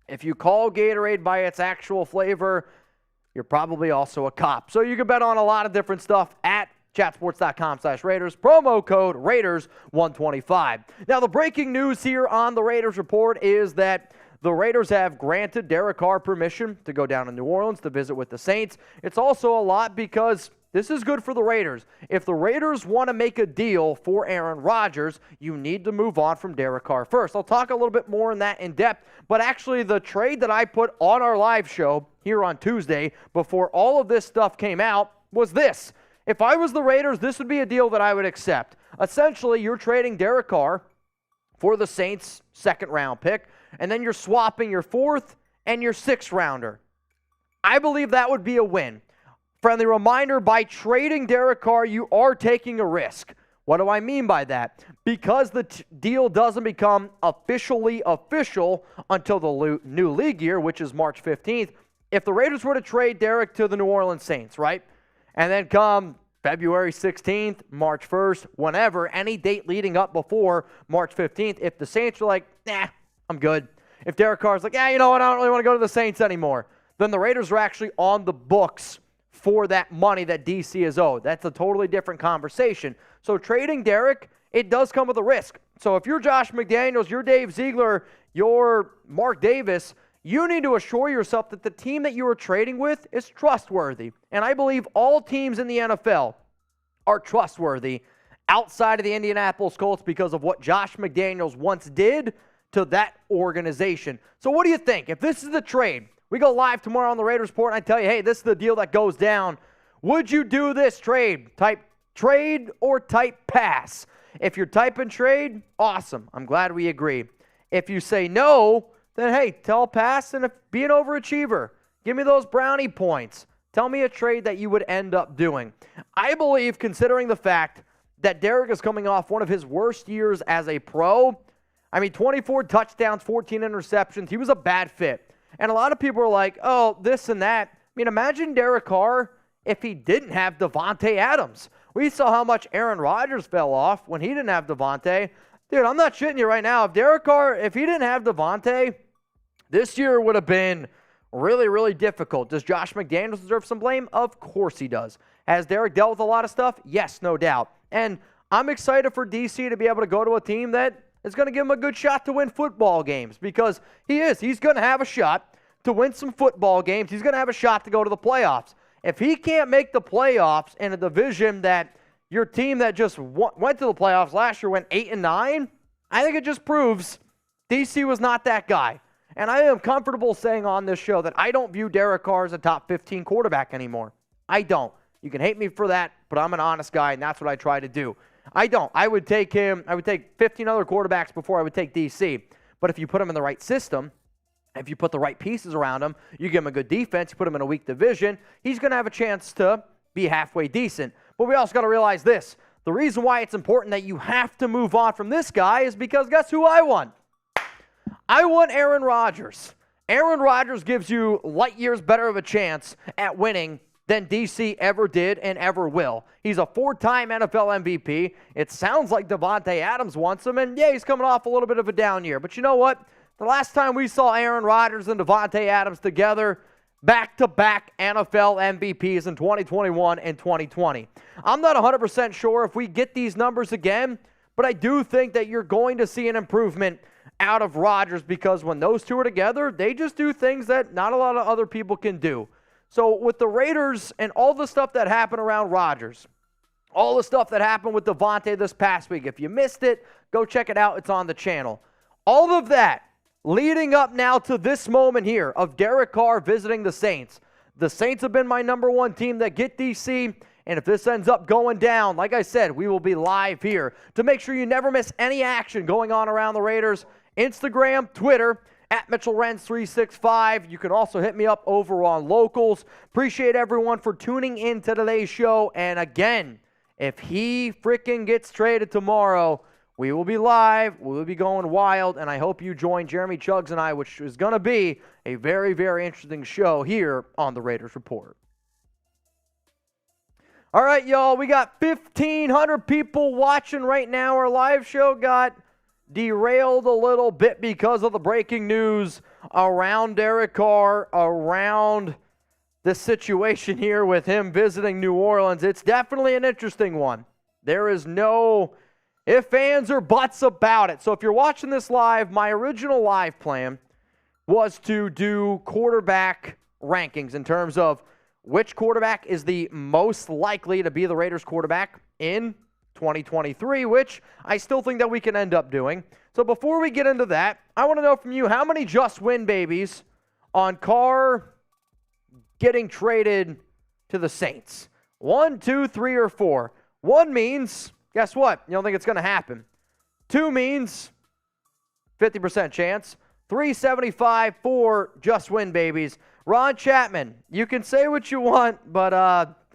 If you call Gatorade by its actual flavor, you're probably also a cop. So you can bet on a lot of different stuff at chatsports.com/Raiders. Promo code Raiders125. Now, the breaking news here on the Raiders Report is that the Raiders have granted Derek Carr permission to go down to New Orleans to visit with the Saints. It's also a lot because this is good for the Raiders. If the Raiders want to make a deal for Aaron Rodgers, you need to move on from Derek Carr first. I'll talk a little bit more on that in depth, but actually the trade that I put on our live show here on Tuesday before all of this stuff came out was this. If I was the Raiders, this would be a deal that I would accept. Essentially, you're trading Derek Carr for the Saints' second-round pick, and then you're swapping your fourth and your sixth-rounder. I believe that would be a win. Friendly reminder, by trading Derek Carr, you are taking a risk. What do I mean by that? Because the deal doesn't become officially official until the new league year, which is March 15th. If the Raiders were to trade Derek to the New Orleans Saints, right? And then come February 16th, March 1st, whenever, any date leading up before March 15th, if the Saints are like, nah, I'm good. If Derek Carr's like, yeah, you know what, I don't really want to go to the Saints anymore, then the Raiders are actually on the books for that money that DC is owed. That's a totally different conversation. So trading Derek, it does come with a risk. So if you're Josh McDaniels, you're Dave Ziegler, you're Mark Davis, you need to assure yourself that the team that you are trading with is trustworthy. And I believe all teams in the NFL are trustworthy outside of the Indianapolis Colts because of what Josh McDaniels once did to that organization. So what do you think? If this is the trade, we go live tomorrow on the Raiders Report, and I tell you, hey, this is the deal that goes down. Would you do this trade? Type trade or type pass? If you're typing trade, awesome. I'm glad we agree. If you say no, then hey, tell pass and be an overachiever. Give me those brownie points. Tell me a trade that you would end up doing. I believe, considering the fact that Derek is coming off one of his worst years as a pro. I mean, 24 touchdowns, 14 interceptions. He was a bad fit. And a lot of people are like, oh, this and that. I mean, imagine Derek Carr if he didn't have Davante Adams. We saw how much Aaron Rodgers fell off when he didn't have Davante. Dude, I'm not shitting you right now. If Derek Carr, if he didn't have Davante, this year would have been really, really difficult. Does Josh McDaniels deserve some blame? Of course he does. Has Derek dealt with a lot of stuff? Yes, no doubt. And I'm excited for DC to be able to go to a team that is going to give him a good shot to win football games, because he is. He's going to have a shot to win some football games. He's going to have a shot to go to the playoffs. If he can't make the playoffs in a division that your team that just went to the playoffs last year went 8-9, I think it just proves DC was not that guy. And I am comfortable saying on this show that I don't view Derek Carr as a top 15 quarterback anymore. I don't. You can hate me for that, but I'm an honest guy, and that's what I try to do. I don't. I would take 15 other quarterbacks before I would take DC. But if you put him in the right system, if you put the right pieces around him, you give him a good defense, you put him in a weak division, he's going to have a chance to be halfway decent. But we also got to realize this. The reason why it's important that you have to move on from this guy is because guess who I want? I want Aaron Rodgers. Aaron Rodgers gives you light years better of a chance at winning than DC ever did and ever will. He's a 4-time NFL MVP. It sounds like Davante Adams wants him, and yeah, he's coming off a little bit of a down year. But you know what? The last time we saw Aaron Rodgers and Davante Adams together, back-to-back NFL MVPs in 2021 and 2020. I'm not 100% sure if we get these numbers again, but I do think that you're going to see an improvement out of Rodgers, because when those two are together, they just do things that not a lot of other people can do. So with the Raiders and all the stuff that happened around Rodgers, all the stuff that happened with Davante this past week, if you missed it, go check it out. It's on the channel. All of that leading up now to this moment here of Derek Carr visiting the Saints. The Saints have been my number one team that get DC, and if this ends up going down, like I said, we will be live here to make sure you never miss any action going on around the Raiders. Instagram, Twitter, at MitchellRenz365. You can also hit me up over on Locals. Appreciate everyone for tuning in to today's show. And again, if he freaking gets traded tomorrow, we will be live. We will be going wild. And I hope you join Jeremy Chuggs and I, which is going to be a very, very interesting show here on the Raiders Report. All right, y'all. We got 1,500 people watching right now. Our live show got derailed a little bit because of the breaking news around Derek Carr, around the situation here with him visiting New Orleans. It's definitely an interesting one. There is no ifs, ands, or buts about it. So if you're watching this live, my original live plan was to do quarterback rankings in terms of which quarterback is the most likely to be the Raiders quarterback in 2023, which I still think that we can end up doing. So before we get into that, I want to know from you, how many just win babies on Carr getting traded to the Saints? 1, 2, 3, or 4? 1 means, guess what? You don't think it's going to happen. 2 means 50% chance. 375, 4 just win babies. Ron Chapman, you can say what you want, but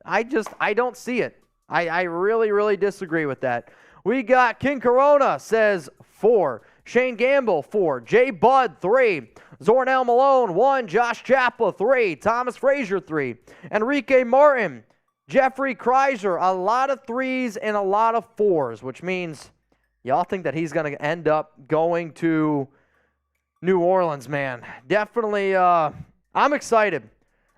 I don't see it. I really, really disagree with that. We got King Corona says 4. Shane Gamble, 4. Jay Budd, 3. Zornell Malone, 1. Josh Chapel, 3. Thomas Frazier, 3. Enrique Martin, Jeffrey Kreiser, a lot of 3s and a lot of 4s, which means y'all think that he's going to end up going to New Orleans, man. Definitely, I'm excited.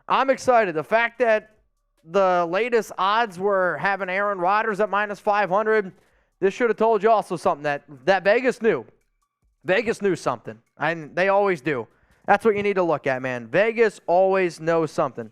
The fact that the latest odds were having Aaron Rodgers at minus 500. This should have told you also something that Vegas knew. Vegas knew something. And they always do. That's what you need to look at, man. Vegas always knows something.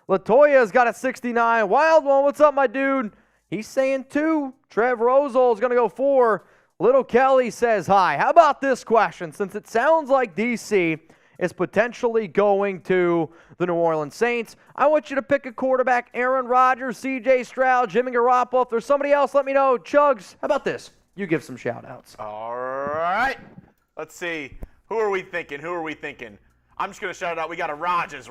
Latoya's got a 69. Wild one, what's up, my dude? He's saying 2. Trev Rosel's going to go 4. Little Kelly says hi. How about this question? Since it sounds like DC is potentially going to the New Orleans Saints, I want you to pick a quarterback. Aaron Rodgers, CJ Stroud, Jimmy Garoppolo. If there's somebody else, let me know. Chuggs, how about this? You give some shout-outs. All right. Let's see. Who are we thinking? I'm just going to shout it out. We got a Rodgers.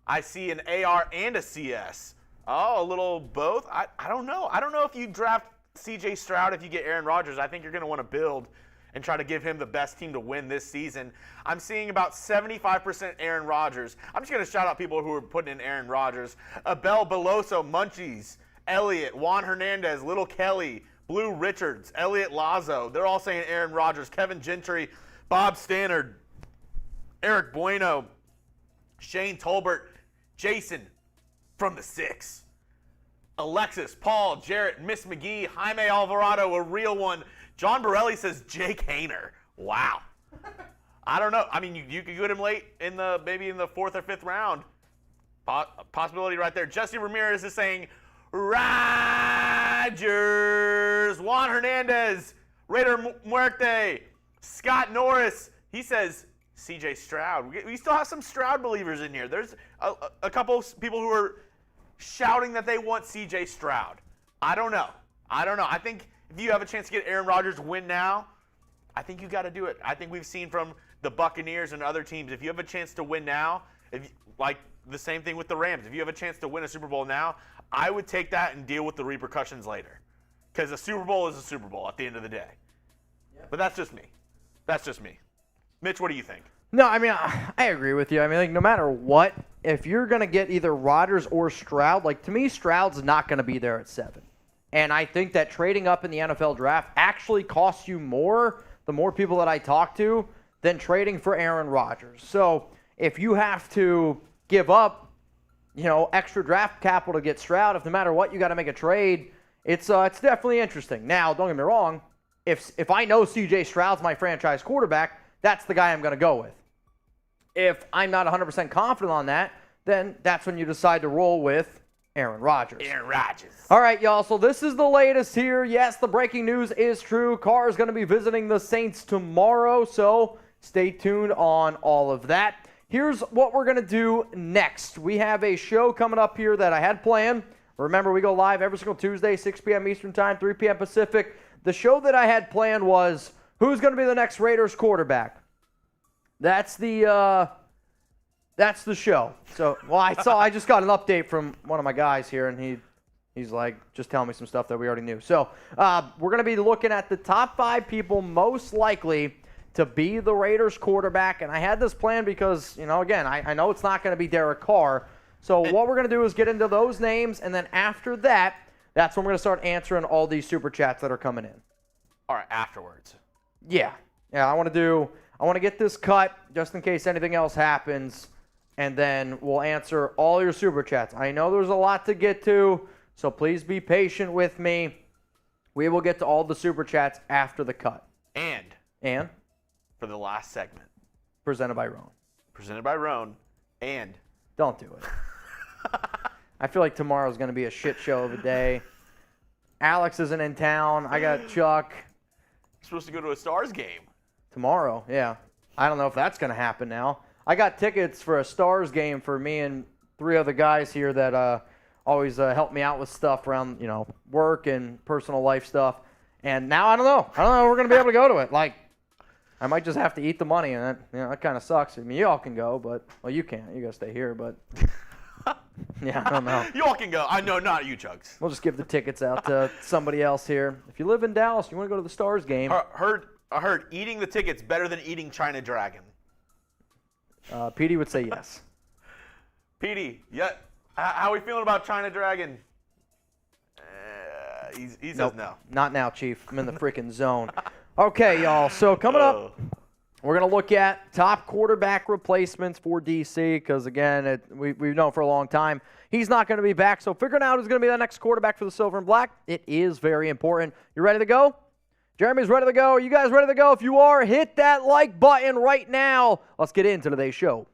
I see an AR and a CS. Oh, a little both? I don't know. I don't know if you draft C.J. Stroud if you get Aaron Rodgers. I think you're going to want to build and try to give him the best team to win this season. I'm seeing about 75% Aaron Rodgers. I'm just going to shout out people who are putting in Aaron Rodgers. Abel Beloso, Munchies, Elliott, Juan Hernandez, Little Kelly, Blue Richards, Elliott Lazo. They're all saying Aaron Rodgers. Kevin Gentry, Bob Stannard, Eric Bueno, Shane Tolbert, Jason from the 6. Alexis, Paul, Jarrett, Miss McGee, Jaime Alvarado, a real one. John Borelli says Jake Hayner. Wow. I don't know. I mean, you could get him late maybe in the 4th or 5th round. Possibility right there. Jesse Ramirez is saying Rodgers. Juan Hernandez, Raider Muerte, Scott Norris. He says C.J. Stroud. We still have some Stroud believers in here. There's a couple people who are shouting that they want C.J. Stroud. I don't know. I think if you have a chance to get Aaron Rodgers to win now, I think you got to do it. I think we've seen from the Buccaneers and other teams, if you have a chance to win now, like the same thing with the Rams, if you have a chance to win a Super Bowl now, I would take that and deal with the repercussions later. Because a Super Bowl is a Super Bowl at the end of the day. Yep. But that's just me. Mitch, what do you think? No, I mean, I agree with you. I mean, like, no matter what, if you're going to get either Rodgers or Stroud, like, to me, Stroud's not going to be there at 7. And I think that trading up in the NFL draft actually costs you more, the more people that I talk to, than trading for Aaron Rodgers. So if you have to give up, extra draft capital to get Stroud, if no matter what you got to make a trade, it's definitely interesting. Now, don't get me wrong, if I know C.J. Stroud's my franchise quarterback, that's the guy I'm going to go with. If I'm not 100% confident on that, then that's when you decide to roll with Aaron Rodgers. All right, y'all, so this is the latest here. Yes, the breaking news is true. Carr is going to be visiting the Saints tomorrow, so stay tuned on all of that. Here's what we're going to do next. We have a show coming up here that I had planned. Remember, we go live every single Tuesday, 6 p.m. Eastern Time, 3 p.m. Pacific. The show that I had planned was who's going to be the next Raiders quarterback. That's the show. So, I just got an update from one of my guys here, and he's like, just telling me some stuff that we already knew. So, we're going to be looking at the top 5 people most likely to be the Raiders quarterback. And I had this plan because, again, I know it's not going to be Derek Carr. So, what we're going to do is get into those names, and then after that, that's when we're going to start answering all these super chats that are coming in. All right, afterwards. Yeah, I want to get this cut just in case anything else happens, and then we'll answer all your super chats. I know there's a lot to get to, so please be patient with me. We will get to all the super chats after the cut. And for the last segment. Presented by Roan. And don't do it. I feel like tomorrow's going to be a shit show of a day. Alex isn't in town. I got Chuck. You're supposed to go to a Stars game. Tomorrow, yeah. I don't know if that's going to happen now. I got tickets for a Stars game for me and 3 other guys here that always help me out with stuff around, work and personal life stuff. And now I don't know if we're going to be able to go to it. Like, I might just have to eat the money, and that kind of sucks. I mean, you all can go, but, well, you can't. You got to stay here, but, yeah, I don't know. You all can go. I know, not you, Chugs. We'll just give the tickets out to somebody else here. If you live in Dallas, you want to go to the Stars game. I heard eating the tickets better than eating China Dragon. Petey would say yes. Petey, yeah. How are we feeling about China Dragon? He says no. Not now, Chief. I'm in the freaking zone. Okay, y'all. So coming up, we're going to look at top quarterback replacements for DC because, again, we've known for a long time he's not going to be back. So figuring out who's going to be the next quarterback for the Silver and Black, it is very important. You ready to go? Jeremy's ready to go. Are you guys ready to go? If you are, hit that like button right now. Let's get into today's show.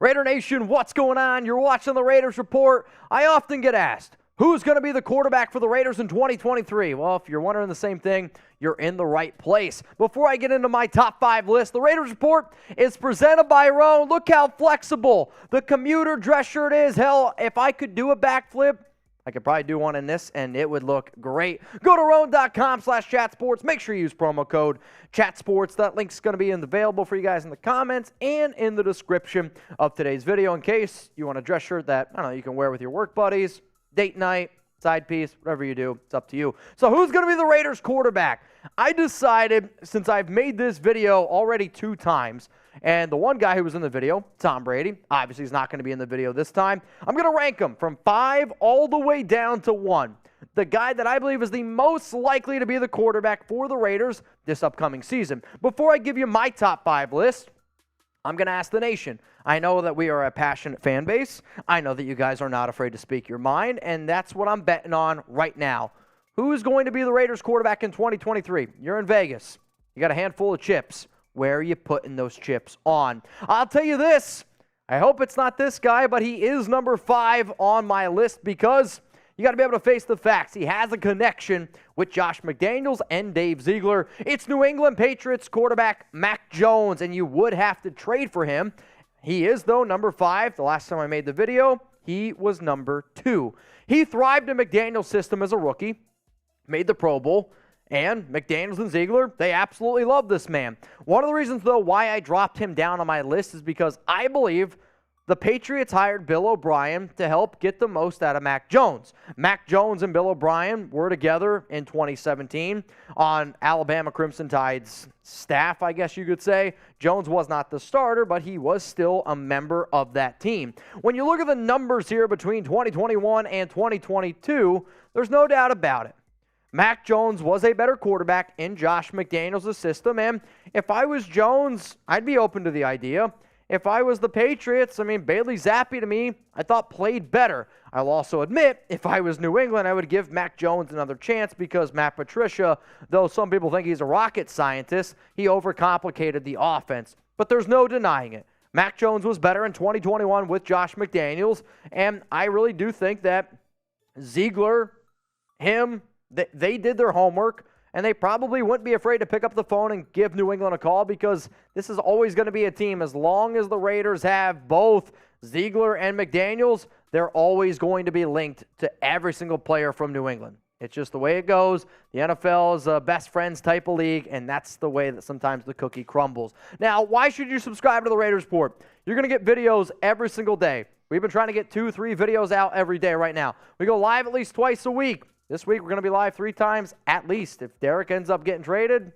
Raider Nation, what's going on? You're watching the Raiders Report. I often get asked, who's going to be the quarterback for the Raiders in 2023? Well, if you're wondering the same thing, you're in the right place. Before I get into my top 5 list, the Raiders Report is presented by Roan. Look how flexible the commuter dress shirt is. Hell, if I could do a backflip, I could probably do one in this, and it would look great. Go to roan.com/chatsports. Make sure you use promo code chatsports. That link's going to be available for you guys in the comments and in the description of today's video in case you want a dress shirt that, I don't know, you can wear with your work buddies, date night, side piece, whatever you do, it's up to you. So who's going to be the Raiders quarterback? I decided, since I've made this video already 2 times, and the one guy who was in the video, Tom Brady, obviously he's not going to be in the video this time, I'm going to rank him from 5 all the way down to 1. The guy that I believe is the most likely to be the quarterback for the Raiders this upcoming season. Before I give you my top 5 list, I'm going to ask the nation. I know that we are a passionate fan base. I know that you guys are not afraid to speak your mind, and that's what I'm betting on right now. Who's going to be the Raiders quarterback in 2023? You're in Vegas. You got a handful of chips. Where are you putting those chips on? I'll tell you this. I hope it's not this guy, but he is number 5 on my list because you got to be able to face the facts. He has a connection with Josh McDaniels and Dave Ziegler. It's New England Patriots quarterback Mac Jones, and you would have to trade for him. He is, though, number 5. The last time I made the video, he was number 2. He thrived in McDaniels' system as a rookie, made the Pro Bowl, and McDaniels and Ziegler, they absolutely love this man. One of the reasons, though, why I dropped him down on my list is because I believe the Patriots hired Bill O'Brien to help get the most out of Mac Jones. Mac Jones and Bill O'Brien were together in 2017 on Alabama Crimson Tide's staff, I guess you could say. Jones was not the starter, but he was still a member of that team. When you look at the numbers here between 2021 and 2022, there's no doubt about it. Mac Jones was a better quarterback in Josh McDaniels' system, and if I was Jones, I'd be open to the idea. If I was the Patriots, I mean, Bailey Zappi to me, I thought played better. I'll also admit, if I was New England, I would give Mac Jones another chance because Matt Patricia, though some people think he's a rocket scientist, he overcomplicated the offense. But there's no denying it. Mac Jones was better in 2021 with Josh McDaniels, and I really do think that Ziegler, him, they did their homework, and they probably wouldn't be afraid to pick up the phone and give New England a call because this is always going to be a team. As long as the Raiders have both Ziegler and McDaniels, they're always going to be linked to every single player from New England. It's just the way it goes. The NFL is a best friends type of league, and that's the way that sometimes the cookie crumbles. Now, why should you subscribe to the Raiders Report? You're going to get videos every single day. We've been trying to get 2-3 videos out every day right now. We go live at least twice a week. This week, we're going to be live 3 times at least. If Derek ends up getting traded,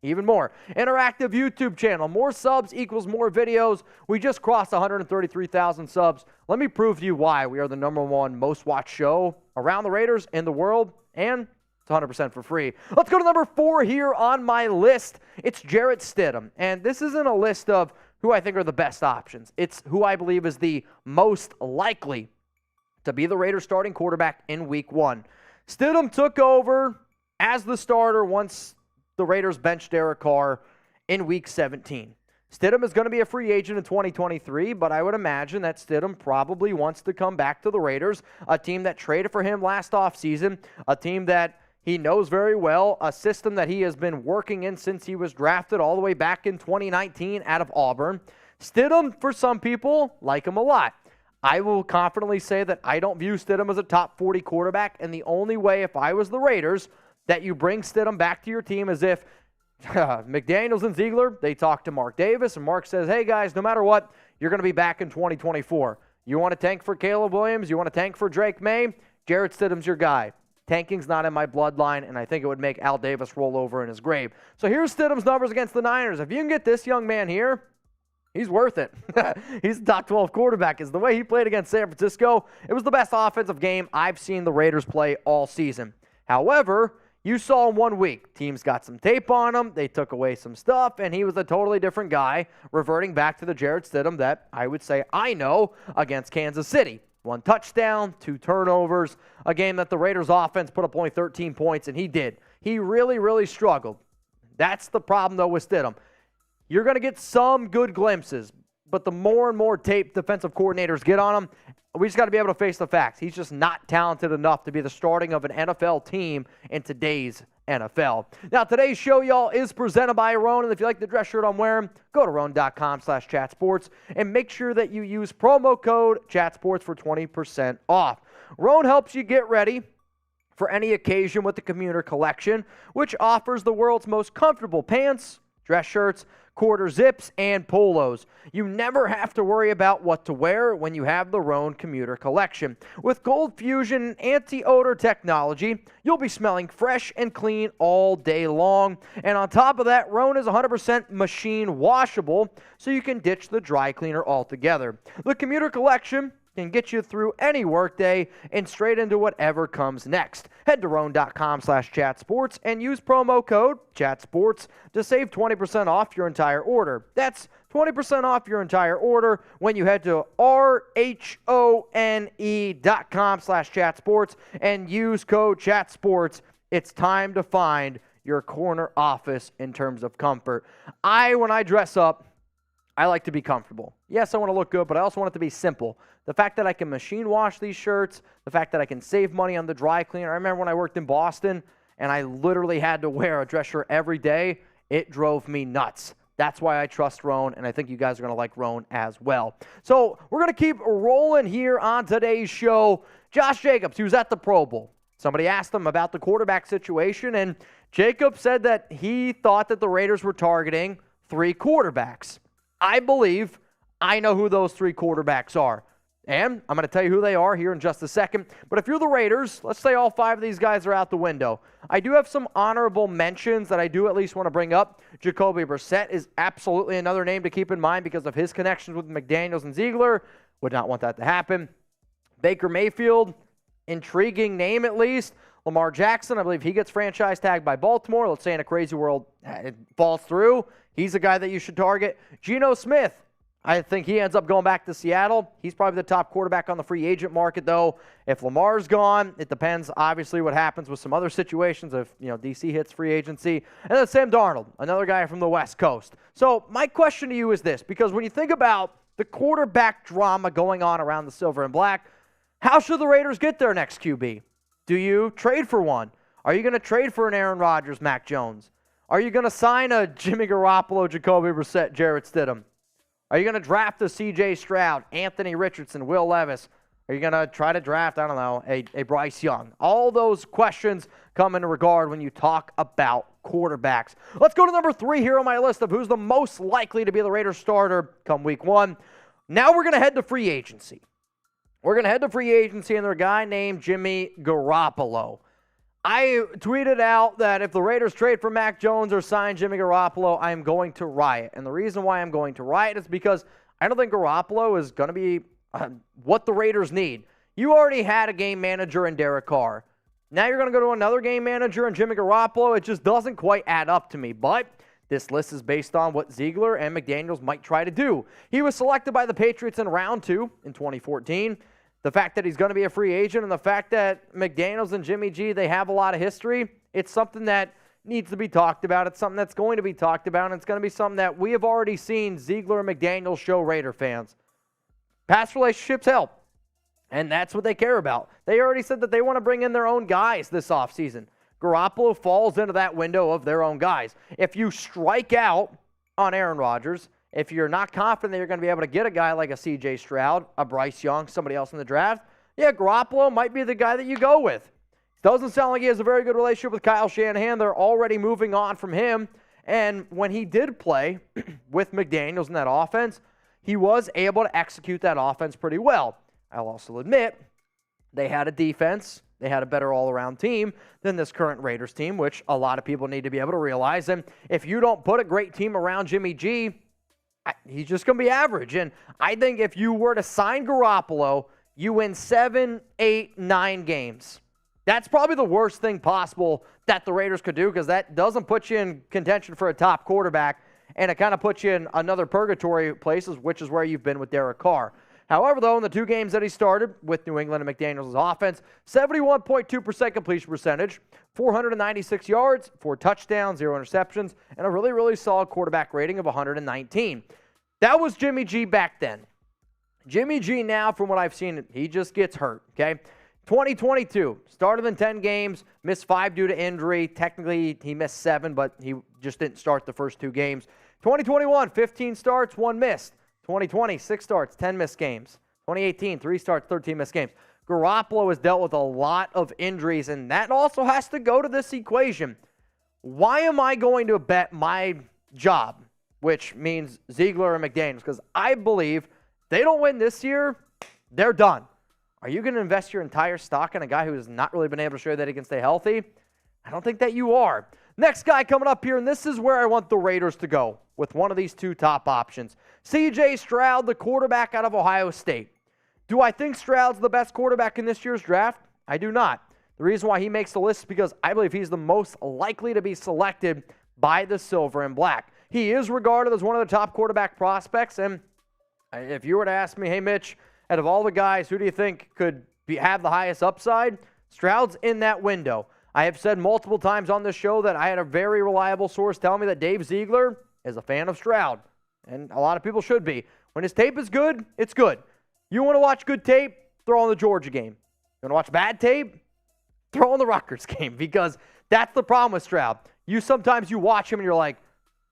even more. Interactive YouTube channel. More subs equals more videos. We just crossed 133,000 subs. Let me prove to you why we are the #1 most watched show around the Raiders in the world, and it's 100% for free. Let's go to number 4 here on my list. It's Jarrett Stidham, and this isn't a list of who I think are the best options. It's who I believe is the most likely to be the Raiders starting quarterback in Week 1. Stidham took over as the starter once the Raiders benched Derek Carr in Week 17. Stidham is going to be a free agent in 2023, but I would imagine that Stidham probably wants to come back to the Raiders, a team that traded for him last offseason, a team that he knows very well, a system that he has been working in since he was drafted all the way back in 2019 out of Auburn. Stidham, for some people, like him a lot. I will confidently say that I don't view Stidham as a top 40 quarterback, and the only way, if I was the Raiders, that you bring Stidham back to your team is if McDaniels and Ziegler, they talk to Mark Davis, and Mark says, hey, guys, no matter what, you're going to be back in 2024. You want to tank for Caleb Williams? You want to tank for Drake May? Jarrett Stidham's your guy. Tanking's not in my bloodline, and I think it would make Al Davis roll over in his grave. So here's Stidham's numbers against the Niners. If you can get this young man here, he's worth it. He's a top 12 quarterback. Is the way he played against San Francisco, it was the best offensive game I've seen the Raiders play all season. However, you saw in 1 week, teams got some tape on him, they took away some stuff, and he was a totally different guy, reverting back to the Jarrett Stidham that I would say I know against Kansas City. 1 touchdown, 2 turnovers, a game that the Raiders offense put up only 13 points, and he did. He really, really struggled. That's the problem, though, with Stidham. You're going to get some good glimpses, but the more and more tape defensive coordinators get on him, we just got to be able to face the facts. He's just not talented enough to be the starting of an NFL team in today's NFL. Now, today's show, y'all, is presented by Roan, and if you like the dress shirt I'm wearing, go to roan.com/chatsports and make sure that you use promo code chatsports for 20% off. Roan helps you get ready for any occasion with the Commuter Collection, which offers the world's most comfortable pants, dress shirts, quarter zips, and polos. You never have to worry about what to wear when you have the Roan Commuter Collection. With Cold Fusion anti-odor technology, you'll be smelling fresh and clean all day long. And on top of that, Roan is 100% machine washable, so you can ditch the dry cleaner altogether. The Commuter Collection can get you through any workday and straight into whatever comes next. Head to roan.com/chatsports and use promo code chatsports to save 20% off your entire order. That's 20% off your entire order when you head to RHONE.com/chatsports and use code chatsports. It's time to find your corner office in terms of comfort. When I dress up, I like to be comfortable. Yes, I want to look good, but I also want it to be simple. The fact that I can machine wash these shirts, the fact that I can save money on the dry cleaner. I remember when I worked in Boston and I literally had to wear a dress shirt every day. It drove me nuts. That's why I trust Roan, and I think you guys are going to like Roan as well. So we're going to keep rolling here on today's show. Josh Jacobs, he was at the Pro Bowl. Somebody asked him about the quarterback situation, and Jacobs said that he thought that the Raiders were targeting 3 quarterbacks. I believe I know who those 3 quarterbacks are. And I'm going to tell you who they are here in just a second. But if you're the Raiders, let's say all 5 of these guys are out the window. I do have some honorable mentions that I do at least want to bring up. Jacoby Brissett is absolutely another name to keep in mind because of his connections with McDaniels and Ziegler. Would not want that to happen. Baker Mayfield, intriguing name at least. Lamar Jackson, I believe he gets franchise tagged by Baltimore. Let's say in a crazy world it falls through. He's a guy that you should target. Geno Smith. I think he ends up going back to Seattle. He's probably the top quarterback on the free agent market, though. If Lamar's gone, it depends, obviously, what happens with some other situations if, DC hits free agency. And then Sam Darnold, another guy from the West Coast. So my question to you is this, because when you think about the quarterback drama going on around the silver and black, how should the Raiders get their next QB? Do you trade for one? Are you going to trade for an Aaron Rodgers, Mac Jones? Are you going to sign a Jimmy Garoppolo, Jacoby Brissett, Jarrett Stidham? Are you going to draft a C.J. Stroud, Anthony Richardson, Will Levis? Are you going to try to draft, a Bryce Young? All those questions come into regard when you talk about quarterbacks. Let's go to number 3 here on my list of who's the most likely to be the Raiders starter come week 1. Now we're going to head to free agency. We're going to head to free agency, and there's a guy named Jimmy Garoppolo. I tweeted out that if the Raiders trade for Mac Jones or sign Jimmy Garoppolo, I am going to riot. And the reason why I'm going to riot is because I don't think Garoppolo is going to be what the Raiders need. You already had a game manager in Derek Carr. Now you're going to go to another game manager and Jimmy Garoppolo. It just doesn't quite add up to me. But this list is based on what Ziegler and McDaniels might try to do. He was selected by the Patriots in round 2 in 2014. The fact that he's going to be a free agent and the fact that McDaniels and Jimmy G, they have a lot of history, it's something that needs to be talked about. It's something that's going to be talked about, and it's going to be something that we have already seen Ziegler and McDaniels show Raider fans. Past relationships help, and that's what they care about. They already said that they want to bring in their own guys this offseason. Garoppolo falls into that window of their own guys. If you strike out on Aaron Rodgers, if you're not confident that you're going to be able to get a guy like a C.J. Stroud, a Bryce Young, somebody else in the draft, Garoppolo might be the guy that you go with. Doesn't sound like he has a very good relationship with Kyle Shanahan. They're already moving on from him. And when he did play with McDaniels in that offense, he was able to execute that offense pretty well. I'll also admit they had a defense. They had a better all-around team than this current Raiders team, which a lot of people need to be able to realize. And if you don't put a great team around Jimmy G, he's just going to be average. And I think if you were to sign Garoppolo, you win 7, 8, 9 games. That's probably the worst thing possible that the Raiders could do because that doesn't put you in contention for a top quarterback, and it kind of puts you in another purgatory places, which is where you've been with Derek Carr. However, though, in the 2 games that he started with New England and McDaniels' offense, 71.2% completion percentage, 496 yards, 4 touchdowns, 0 interceptions, and a really, really solid quarterback rating of 119. That was Jimmy G back then. Jimmy G now, from what I've seen, he just gets hurt, okay? 2022, started in 10 games, missed 5 due to injury. Technically, he missed 7, but he just didn't start the first 2 games. 2021, 15 starts, 1 missed. 2020, 6 starts, 10 missed games. 2018, 3 starts, 13 missed games. Garoppolo has dealt with a lot of injuries, and that also has to go to this equation. Why am I going to bet my job, which means Ziegler and McDaniels? Because I believe they don't win this year, they're done. Are you going to invest your entire stock in a guy who has not really been able to show that he can stay healthy? I don't think that you are. Next guy coming up here, and this is where I want the Raiders to go with one of these two top options. C.J. Stroud, the quarterback out of Ohio State. Do I think Stroud's the best quarterback in this year's draft? I do not. The reason why he makes the list is because I believe he's the most likely to be selected by the Silver and Black. He is regarded as one of the top quarterback prospects, and if you were to ask me, hey, Mitch, out of all the guys, who do you think could have the highest upside? Stroud's in that window. I have said multiple times on this show that I had a very reliable source tell me that Dave Ziegler is a fan of Stroud, and a lot of people should be. When his tape is good, it's good. You want to watch good tape? Throw on the Georgia game. You want to watch bad tape? Throw on the Rutgers game, because that's the problem with Stroud. Sometimes you watch him and you're like,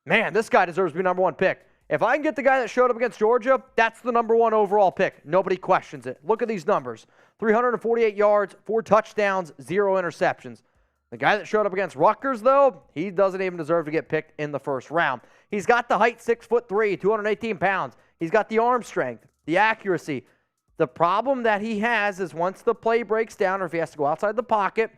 man, this guy deserves to be number one pick. If I can get the guy that showed up against Georgia, that's the number one overall pick. Nobody questions it. Look at these numbers. 348 yards, 4 touchdowns, 0 interceptions. The guy that showed up against Rutgers, though, he doesn't even deserve to get picked in the first round. He's got the height, 6'3", 218 pounds. He's got the arm strength, the accuracy. The problem that he has is once the play breaks down or if he has to go outside the pocket,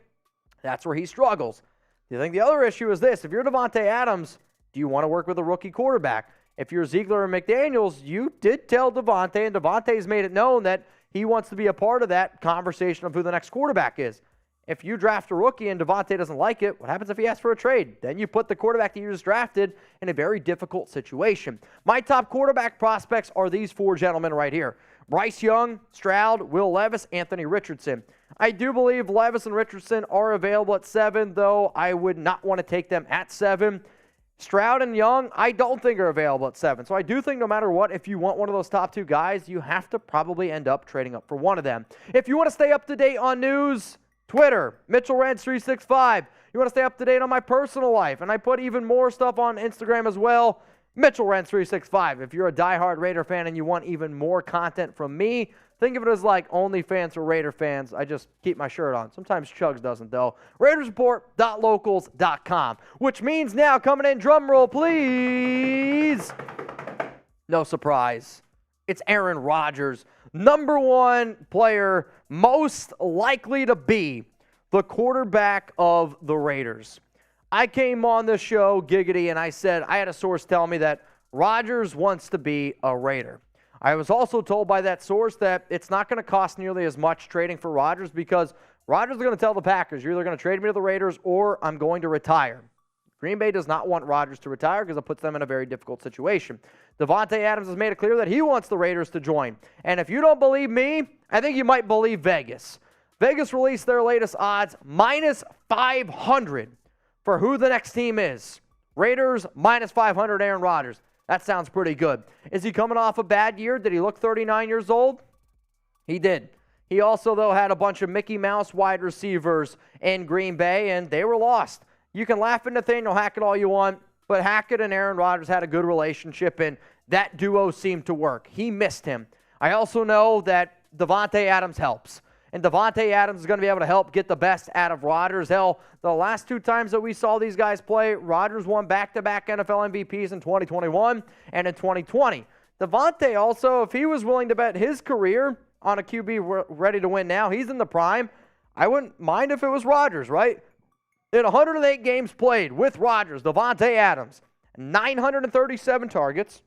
that's where he struggles. I think the other issue is this. If you're Davante Adams, do you want to work with a rookie quarterback? If you're Ziegler and McDaniels, you did tell Davante, and Davante's made it known that he wants to be a part of that conversation of who the next quarterback is. If you draft a rookie and Davante doesn't like it, what happens if he asks for a trade? Then you put the quarterback that you just drafted in a very difficult situation. My top quarterback prospects are these 4 gentlemen right here. Bryce Young, Stroud, Will Levis, Anthony Richardson. I do believe Levis and Richardson are available at 7, though I would not want to take them at 7. Stroud and Young, I don't think are available at 7. So I do think no matter what, if you want one of those top 2 guys, you have to probably end up trading up for one of them. If you want to stay up to date on news, Twitter, Mitchell Renz 365. You want to stay up to date on my personal life, and I put even more stuff on Instagram as well, Mitchell Renz 365. If you're a diehard Raider fan and you want even more content from me, think of it as like OnlyFans for Raider fans. I just keep my shirt on. Sometimes Chugs doesn't, though. RaidersReport.locals.com, which means now coming in, drum roll, please. No surprise. It's Aaron Rodgers, number 1 player most likely to be the quarterback of the Raiders. I came on this show, Giggity, and I said I had a source tell me that Rodgers wants to be a Raider. I was also told by that source that it's not going to cost nearly as much trading for Rodgers because Rodgers is going to tell the Packers, you're either going to trade me to the Raiders or I'm going to retire. Green Bay does not want Rodgers to retire because it puts them in a very difficult situation. Davante Adams has made it clear that he wants the Raiders to join. And if you don't believe me, I think you might believe Vegas. Vegas released their latest odds, minus 500 for who the next team is. Raiders, minus 500 Aaron Rodgers. That sounds pretty good. Is he coming off a bad year? Did he look 39 years old? He did. He also, though, had a bunch of Mickey Mouse wide receivers in Green Bay, and they were lost. You can laugh at Nathaniel Hackett all you want, but Hackett and Aaron Rodgers had a good relationship, and that duo seemed to work. He missed him. I also know that Davante Adams helps, and Davante Adams is going to be able to help get the best out of Rodgers. Hell, the last 2 times that we saw these guys play, Rodgers won back-to-back NFL MVPs in 2021 and in 2020. Davante also, if he was willing to bet his career on a QB ready to win now, he's in the prime. I wouldn't mind if it was Rodgers, right? In 108 games played with Rodgers, Davante Adams, 937 targets,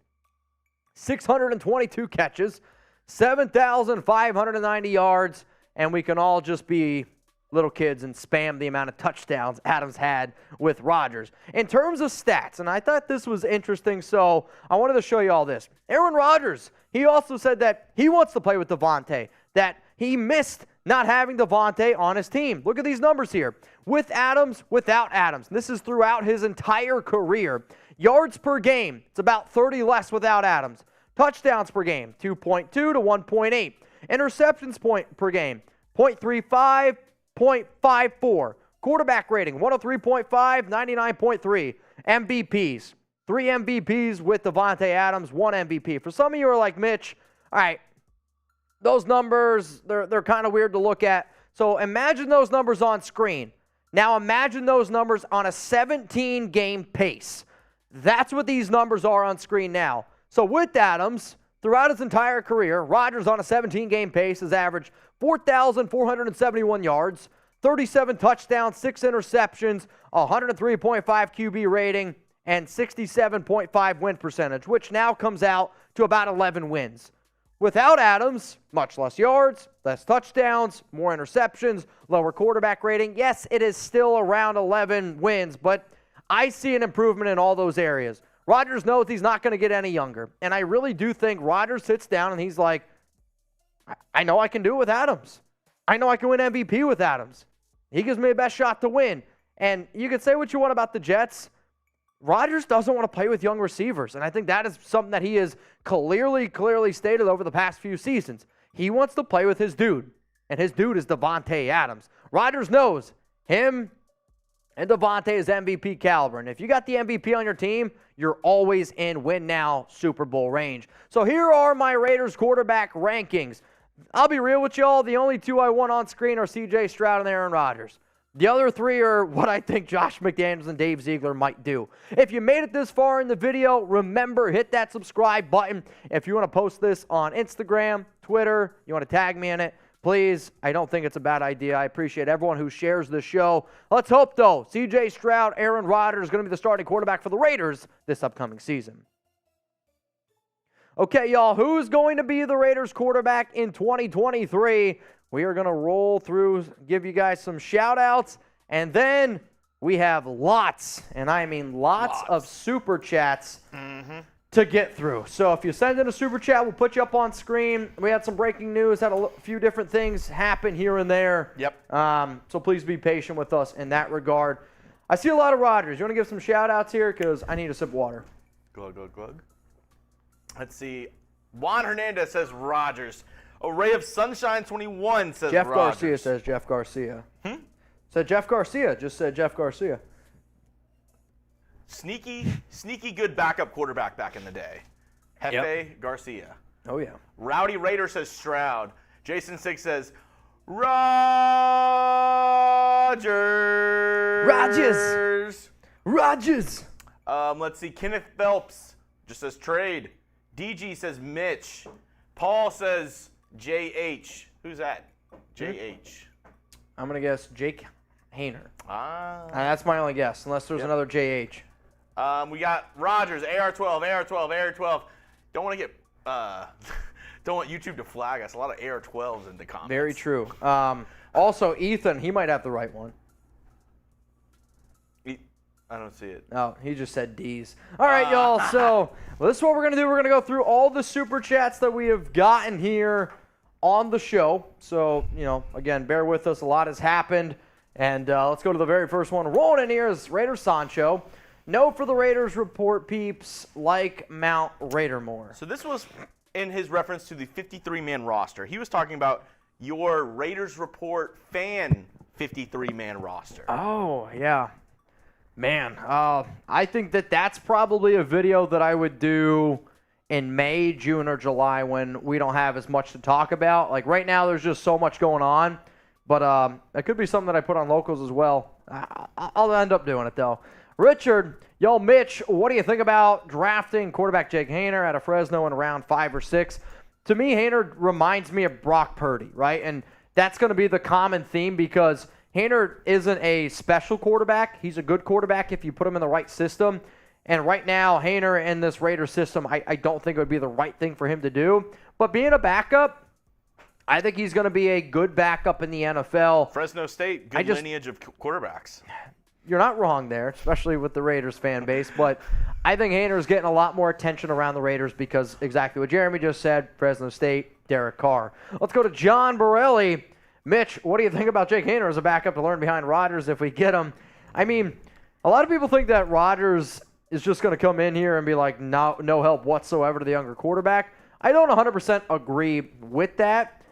622 catches, 7,590 yards, and we can all just be little kids and spam the amount of touchdowns Adams had with Rodgers. In terms of stats, and I thought this was interesting, so I wanted to show you all this. Aaron Rodgers, he also said that he wants to play with Davante, that he missed not having Davante on his team. Look at these numbers here. With Adams, without Adams. This is throughout his entire career. Yards per game, it's about 30 less without Adams. Touchdowns per game, 2.2 to 1.8. Interceptions per game, 0.35, 0.54. Quarterback rating, 103.5, 99.3. MVPs, 3 MVPs with Davante Adams, 1 MVP. For some of you who are like, Mitch, all right, those numbers, they're kind of weird to look at. So imagine those numbers on screen. Now imagine those numbers on a 17-game pace. That's what these numbers are on screen now. So with Adams, throughout his entire career, Rodgers on a 17-game pace has averaged 4,471 yards, 37 touchdowns, 6 interceptions, 103.5 QB rating, and 67.5 win percentage, which now comes out to about 11 wins. Without Adams, much less yards, less touchdowns, more interceptions, lower quarterback rating. Yes, it is still around 11 wins, but I see an improvement in all those areas. Rodgers knows he's not going to get any younger, and I really do think Rodgers sits down and he's like, I know I can do it with Adams. I know I can win MVP with Adams. He gives me the best shot to win. And you can say what you want about the Jets. Rodgers doesn't want to play with young receivers, and I think that is something that he has clearly stated over the past few seasons. He wants to play with his dude, and his dude is Davante Adams. Rodgers knows him and Davante is MVP caliber, and if you got the MVP on your team, you're always in win-now Super Bowl range. So here are my Raiders quarterback rankings. I'll be real with y'all. The only two I want on screen are C.J. Stroud and Aaron Rodgers. The other three are what I think Josh McDaniels and Dave Ziegler might do. If you made it this far in the video, remember, hit that subscribe button. If you want to post this on Instagram, Twitter, you want to tag me in it, please. I don't think it's a bad idea. I appreciate everyone who shares the show. Let's hope, though, C.J. Stroud, Aaron Rodgers is going to be the starting quarterback for the Raiders this upcoming season. Okay, y'all, who's going to be the Raiders quarterback in 2023? We are going to roll through, give you guys some shout-outs, and then we have lots, and I mean lots of super chats to get through. So if you send in a super chat, we'll put you up on screen. We had some breaking news, had a few different things happen here and there. Yep. So please be patient with us in that regard. I see a lot of Rodgers. You want to give some shout-outs here? Because I need a sip of water. Glug, glug, glug. Let's see. Juan Hernandez says Rodgers. A Ray of Sunshine 21 says Jeff Rodgers. Garcia says Jeff Garcia. Said Jeff Garcia. Just said Jeff Garcia. Sneaky good backup quarterback back in the day. Jefe Garcia. Oh, yeah. Rowdy Raider says Stroud. Jason Six says Rodgers. Rodgers. Let's see. Kenneth Phelps just says trade. DG says Mitch. Paul says JH. Who's that? JH. I'm going to guess Jake Hayner. That's That's my only guess, unless there's another JH. we got Rodgers, AR12. Don't want to get don't want YouTube to flag us. A lot of AR12s in the comments. Very true. Also, Ethan, he might have the right one. I don't see it. Oh, he just said D's. All right, y'all. So this is what we're going to do. We're going to go through all the super chats that we have gotten here on the show. So, again, bear with us. A lot has happened. And let's go to the very first one. Rolling in here is Raider Sancho. No for the Raiders report, peeps, like Mount Raidermore. So this was in his reference to the 53-man roster. He was talking about your Raiders report fan 53-man roster. Oh, yeah. Man, I think that's probably a video that I would do in May, June, or July when we don't have as much to talk about. Like right now, there's just so much going on. But it could be something that I put on locals as well. I'll end up doing it, though. Richard, Mitch, what do you think about drafting quarterback Jake Hayner out of Fresno in round 5 or 6? To me, Hayner reminds me of Brock Purdy, right? And that's going to be the common theme because Hayner isn't a special quarterback. He's a good quarterback if you put him in the right system. And right now, Hayner in this Raiders system, I don't think it would be the right thing for him to do. But being a backup, I think he's going to be a good backup in the NFL. Fresno State, good lineage of quarterbacks. You're not wrong there, especially with the Raiders fan base. But I think Hayner's getting a lot more attention around the Raiders because exactly what Jeremy just said, Fresno State, Derek Carr. Let's go to John Borelli. Mitch, what do you think about Jake Hayner as a backup to learn behind Rodgers if we get him? I mean, a lot of people think that Rodgers is just going to come in here and be like, no help whatsoever to the younger quarterback. I don't 100% agree with that.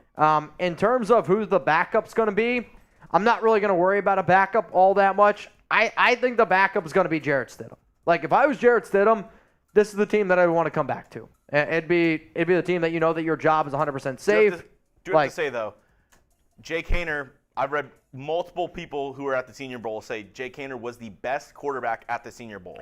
In terms of who the backup's going to be, I'm not really going to worry about a backup all that much. I think the backup is going to be Jarrett Stidham. Like, if I was Jarrett Stidham, this is the team that I would want to come back to. It'd be the team that you know that your job is 100% safe. Do have to say, though, Jake Haener, I've read multiple people who were at the Senior Bowl say Jake Haener was the best quarterback at the Senior Bowl.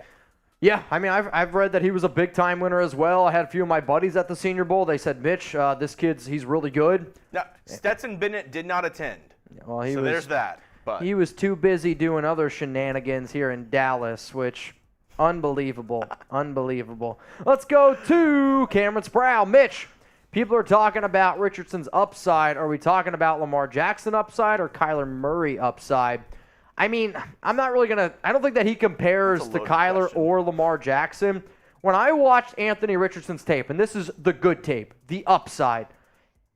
Yeah, I mean, I've read that he was a big-time winner as well. I had a few of my buddies at the Senior Bowl. They said, Mitch, this he's really good. Now, Stetson Bennett did not attend. Well, there's that. But he was too busy doing other shenanigans here in Dallas, which, unbelievable, unbelievable. Let's go to Cameron Sproul. Mitch, people are talking about Richardson's upside. Are we talking about Lamar Jackson upside or Kyler Murray upside? I mean, I'm not really going to – I don't think that he compares to Kyler or Lamar Jackson. When I watched Anthony Richardson's tape, and this is the good tape, the upside,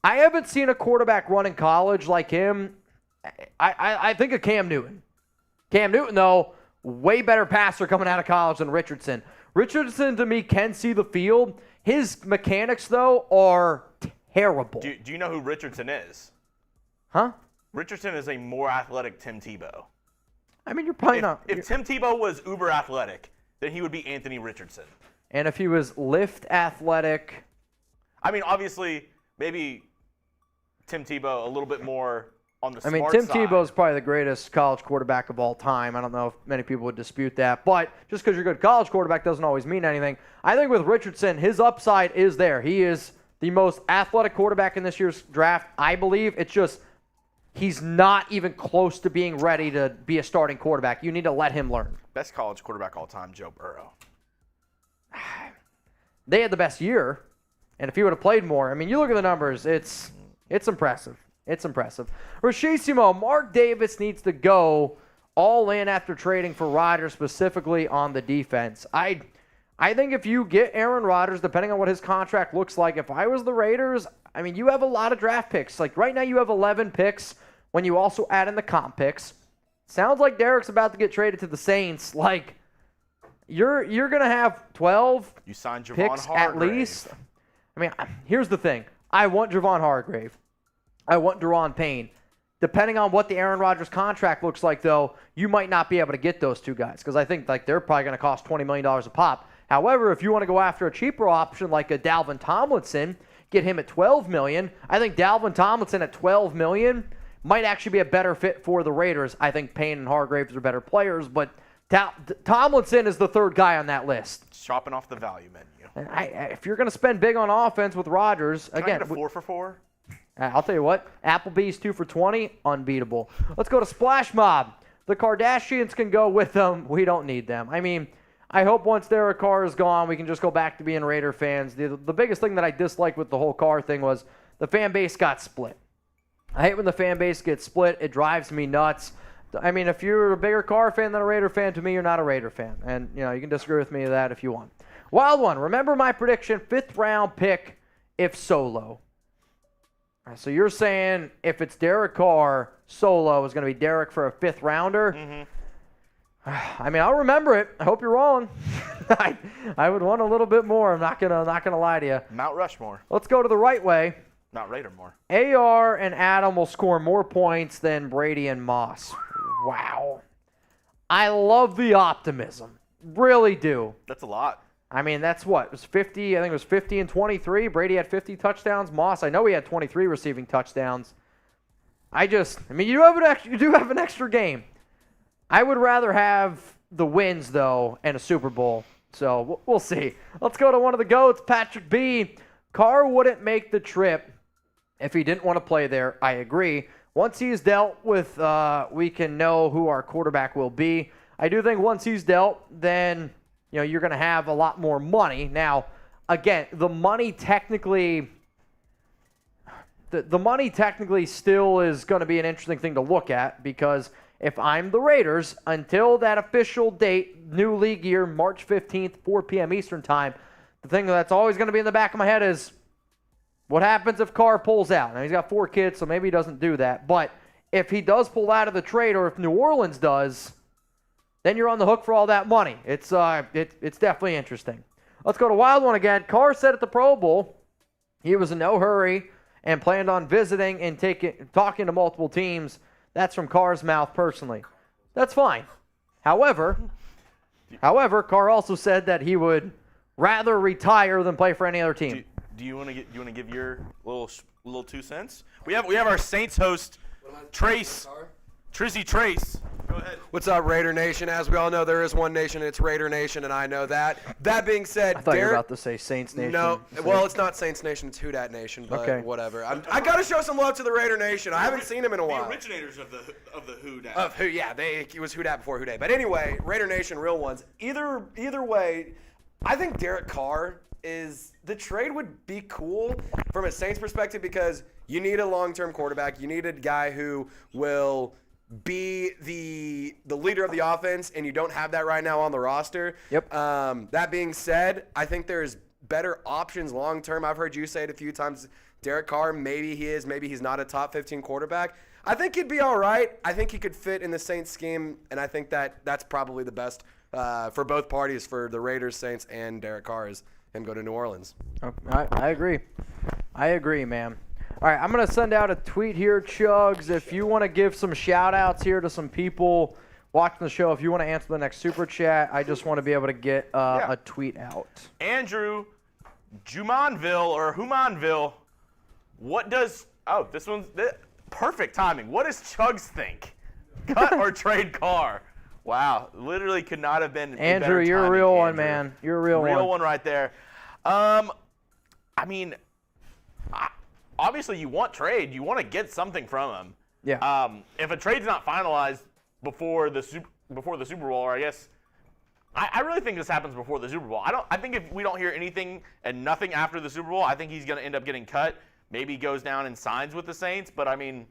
I haven't seen a quarterback run in college like him. I think of Cam Newton. Cam Newton, though, way better passer coming out of college than Richardson. Richardson, to me, can see the field. His mechanics, though, are terrible. Do you know who Richardson is? Huh? Richardson is a more athletic Tim Tebow. I mean, you're probably not. If Tim Tebow was uber athletic, then he would be Anthony Richardson. And if he was lift athletic. I mean, obviously, maybe Tim Tebow a little bit more on the smart side. I mean, Tim Tebow's probably the greatest college quarterback of all time. I don't know if many people would dispute that. But just because you're a good college quarterback doesn't always mean anything. I think with Richardson, his upside is there. He is the most athletic quarterback in this year's draft, I believe. It's just he's not even close to being ready to be a starting quarterback. You need to let him learn. Best college quarterback all time, Joe Burrow. They had the best year, and if he would have played more, I mean, you look at the numbers, it's impressive. It's impressive. Rashissimo, Mark Davis needs to go all in after trading for Rodgers, specifically on the defense. I think if you get Aaron Rodgers, depending on what his contract looks like, if I was the Raiders, I mean, you have a lot of draft picks. Like right now you have 11 picks when you also add in the comp picks. Sounds like Derek's about to get traded to the Saints. Like, you're going to have 12 you signed Javon picks Hargrave. at least. I mean, here's the thing. I want Javon Hargrave. I want Daron Payne. Depending on what the Aaron Rodgers contract looks like, though, you might not be able to get those two guys because I think like they're probably going to cost $20 million a pop. However, if you want to go after a cheaper option like a Dalvin Tomlinson, get him at $12 million, I think Dalvin Tomlinson at $12 million might actually be a better fit for the Raiders. I think Payne and Hargraves are better players, but Tomlinson is the third guy on that list. Shopping off the value menu. If you're going to spend big on offense with Rodgers, Can again, I get a 4 for 4? I'll tell you what, Applebee's 2 for $20, unbeatable. Let's go to Splash Mob. The Kardashians can go with them. We don't need them. I mean, I hope once Derek Carr is gone, we can just go back to being Raider fans. The biggest thing that I disliked with the whole Carr thing was the fan base got split. I hate when the fan base gets split. It drives me nuts. I mean, if you're a bigger Carr fan than a Raider fan, to me, you're not a Raider fan. And, you know, you can disagree with me with that if you want. Wild one. Remember my prediction, 5th round pick if Solo. So you're saying if it's Derek Carr, Solo is going to be Derek for a 5th rounder? Mm-hmm. I mean, I'll remember it. I hope you're wrong. I would want a little bit more. I'm not gonna lie to you. Mount Rushmore. Let's go to the right way. Not Raider more. AR and Adam will score more points than Brady and Moss. Wow. I love the optimism. Really do. That's a lot. I mean, that's what? It was 50. I think it was 50 and 23. Brady had 50 touchdowns. Moss, I know he had 23 receiving touchdowns. I mean, you do have an extra game. I would rather have the wins, though, and a Super Bowl. So we'll see. Let's go to one of the GOATs, Patrick B. Carr wouldn't make the trip if he didn't want to play there. I agree. Once he's dealt with, we can know who our quarterback will be. I do think once he's dealt, then you're going to have a lot more money. Now, again, the money technically still is going to be an interesting thing to look at because if I'm the Raiders, until that official date, new league year, March 15th, 4 p.m. Eastern time, the thing that's always going to be in the back of my head is what happens if Carr pulls out? Now, he's got 4 kids, so maybe he doesn't do that. But if he does pull out of the trade or if New Orleans does, then you're on the hook for all that money. It's definitely interesting. Let's go to Wild One again. Carr said at the Pro Bowl he was in no hurry and planned on visiting and talking to multiple teams. That's from Carr's mouth personally. That's fine. However, Carr also said that he would rather retire than play for any other team. do you want to give your little 2 cents? We have our Saints host, Trace. Trizzy Trace. Go ahead. What's up, Raider Nation? As we all know, there is one nation, and it's Raider Nation, and I know that. That being said, I thought you were about to say Saints Nation. No, well, it's not Saints Nation, it's Who Dat Nation, but whatever. I got to show some love to the Raider Nation. I haven't seen him in a while. The originators of the Who Dat. Of Who, yeah, it was Who Dat before Who Dat. But anyway, Raider Nation, real ones. Either way, I think Derek Carr the trade would be cool from a Saints perspective because you need a long-term quarterback. You need a guy who will be the leader of the offense, and you don't have that right now on the roster. Yep. That being said, I think there's better options long-term. I've heard you say it a few times. Derek Carr, maybe he is, maybe he's not a top 15 quarterback. I think he'd be all right. I think he could fit in the Saints scheme, and I think that's probably the best for both parties, for the Raiders, Saints, and Derek Carr, is him go to New Orleans. I agree. I agree, man. All right, I'm going to send out a tweet here, Chugs. If you want to give some shout-outs here to some people watching the show, if you want to answer the next Super Chat, I just want to be able to get a tweet out. Andrew Jumonville or Humonville, what does – oh, this one's perfect timing. What does Chugs think? Cut or trade Carr? Wow, literally could not have been Andrew, you're a real one, man. You're a real one. Real one right there. I mean – obviously, you want trade. You want to get something from him. Yeah. If a trade's not finalized before the Super Bowl, or I guess I really think this happens before the Super Bowl. I think if we don't hear anything and nothing after the Super Bowl, I think he's going to end up getting cut. Maybe he goes down and signs with the Saints. But I mean,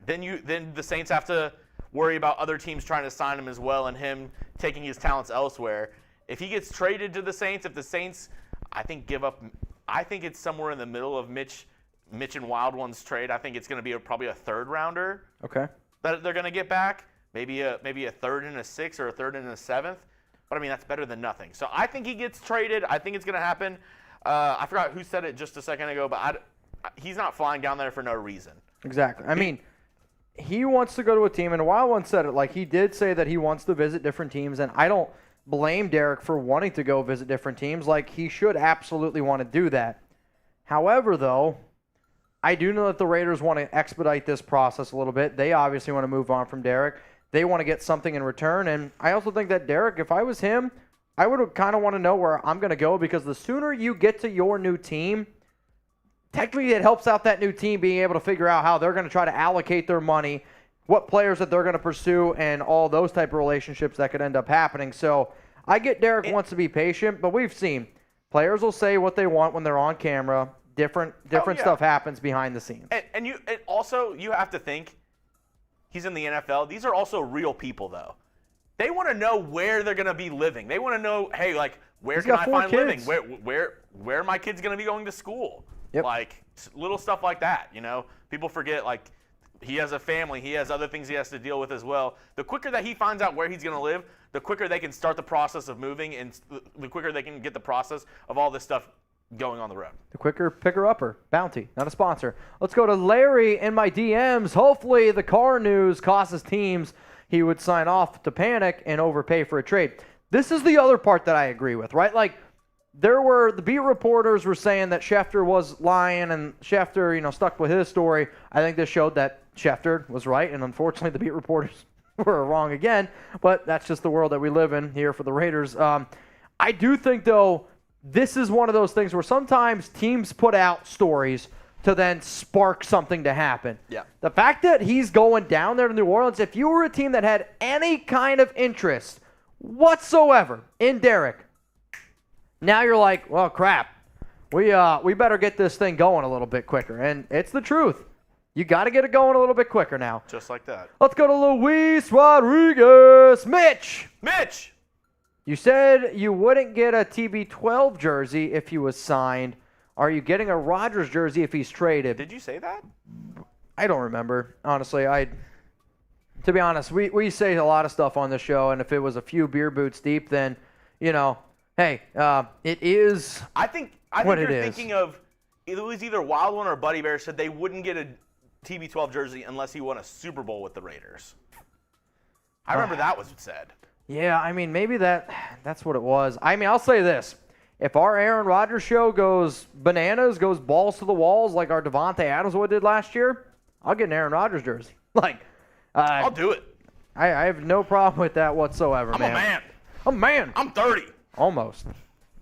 then the Saints have to worry about other teams trying to sign him as well and him taking his talents elsewhere. If he gets traded to the Saints, if the Saints, I think it's somewhere in the middle of Mitch and Wild One's trade. I think it's going to be probably a third rounder. Okay. That they're going to get back. Maybe a third and a sixth or a third and a seventh. But I mean, that's better than nothing. So I think he gets traded. I think it's going to happen. I forgot who said it just a second ago, but he's not flying down there for no reason. Exactly. I mean, he wants to go to a team, and Wild One said it. Like, he did say that he wants to visit different teams, and I don't blame Derek for wanting to go visit different teams. Like, he should absolutely want to do that. However, though, I do know that the Raiders want to expedite this process a little bit. They obviously want to move on from Derek. They want to get something in return. And I also think that Derek, if I was him, I would kind of want to know where I'm going to go, because the sooner you get to your new team, technically it helps out that new team being able to figure out how they're going to try to allocate their money, what players that they're going to pursue, and all those type of relationships that could end up happening. So I get Derek wants to be patient, but we've seen players will say what they want when they're on camera. Different stuff happens behind the scenes. And you have to think, he's in the NFL. These are also real people, though. They want to know where they're going to be living. They want to know, hey, like, where can I find living? Where are my kids going to be going to school? Yep. Like, little stuff like that, you know? People forget, like, he has a family. He has other things he has to deal with as well. The quicker that he finds out where he's going to live, the quicker they can start the process of moving, and the quicker they can get the process of all this stuff going on the road. The quicker picker-upper. Bounty, not a sponsor. Let's go to Larry in my DMs. Hopefully the Carr news causes teams he would sign off to panic and overpay for a trade. This is the other part that I agree with, right? Like, the beat reporters were saying that Schefter was lying, and Schefter, stuck with his story. I think this showed that Schefter was right, and unfortunately the beat reporters were wrong again, but that's just the world that we live in here for the Raiders. I do think, though, this is one of those things where sometimes teams put out stories to then spark something to happen. Yeah. The fact that he's going down there to New Orleans, if you were a team that had any kind of interest whatsoever in Derek, now you're like, well, crap. We better get this thing going a little bit quicker. And it's the truth. You got to get it going a little bit quicker now. Just like that. Let's go to Luis Rodriguez. Mitch! You said you wouldn't get a TB12 jersey if he was signed. Are you getting a Rodgers jersey if he's traded? Did you say that? I don't remember. Honestly, to be honest, we say a lot of stuff on the show, and if it was a few beer boots deep, then, hey, it is I think you're thinking of, it was either Wild One or Buddy Bear said they wouldn't get a TB12 jersey unless he won a Super Bowl with the Raiders. I remember that was said. Yeah, I mean, maybe that's what it was. I mean, I'll say this. if our Aaron Rodgers show goes bananas, goes balls to the walls like our Devontae Adams did last year, I'll get an Aaron Rodgers jersey. I'll do it. I have no problem with that whatsoever, I'm man. a man. I'm a man. I'm 30. Almost.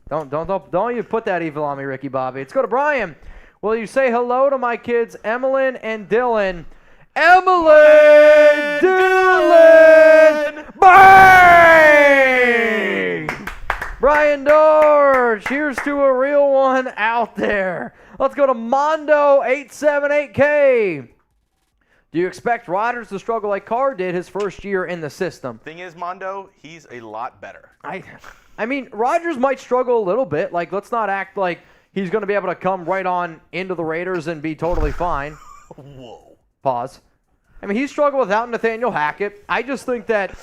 Don't you put that evil on me, Ricky Bobby. Let's go to Brian. Will you say hello to my kids, Emmeline and Dylan? Emmeline, Dylan, bang! Brian Dorr, cheers to a real one out there. Let's go to Mondo878K. Do you expect Rodgers to struggle like Carr did his first year in the system? Thing is, Mondo, he's a lot better. I mean, Rodgers might struggle a little bit. Let's not act like he's going to be able to come right on into the Raiders and be totally fine. Whoa. Pause. I mean, he struggled without Nathaniel Hackett. I just think that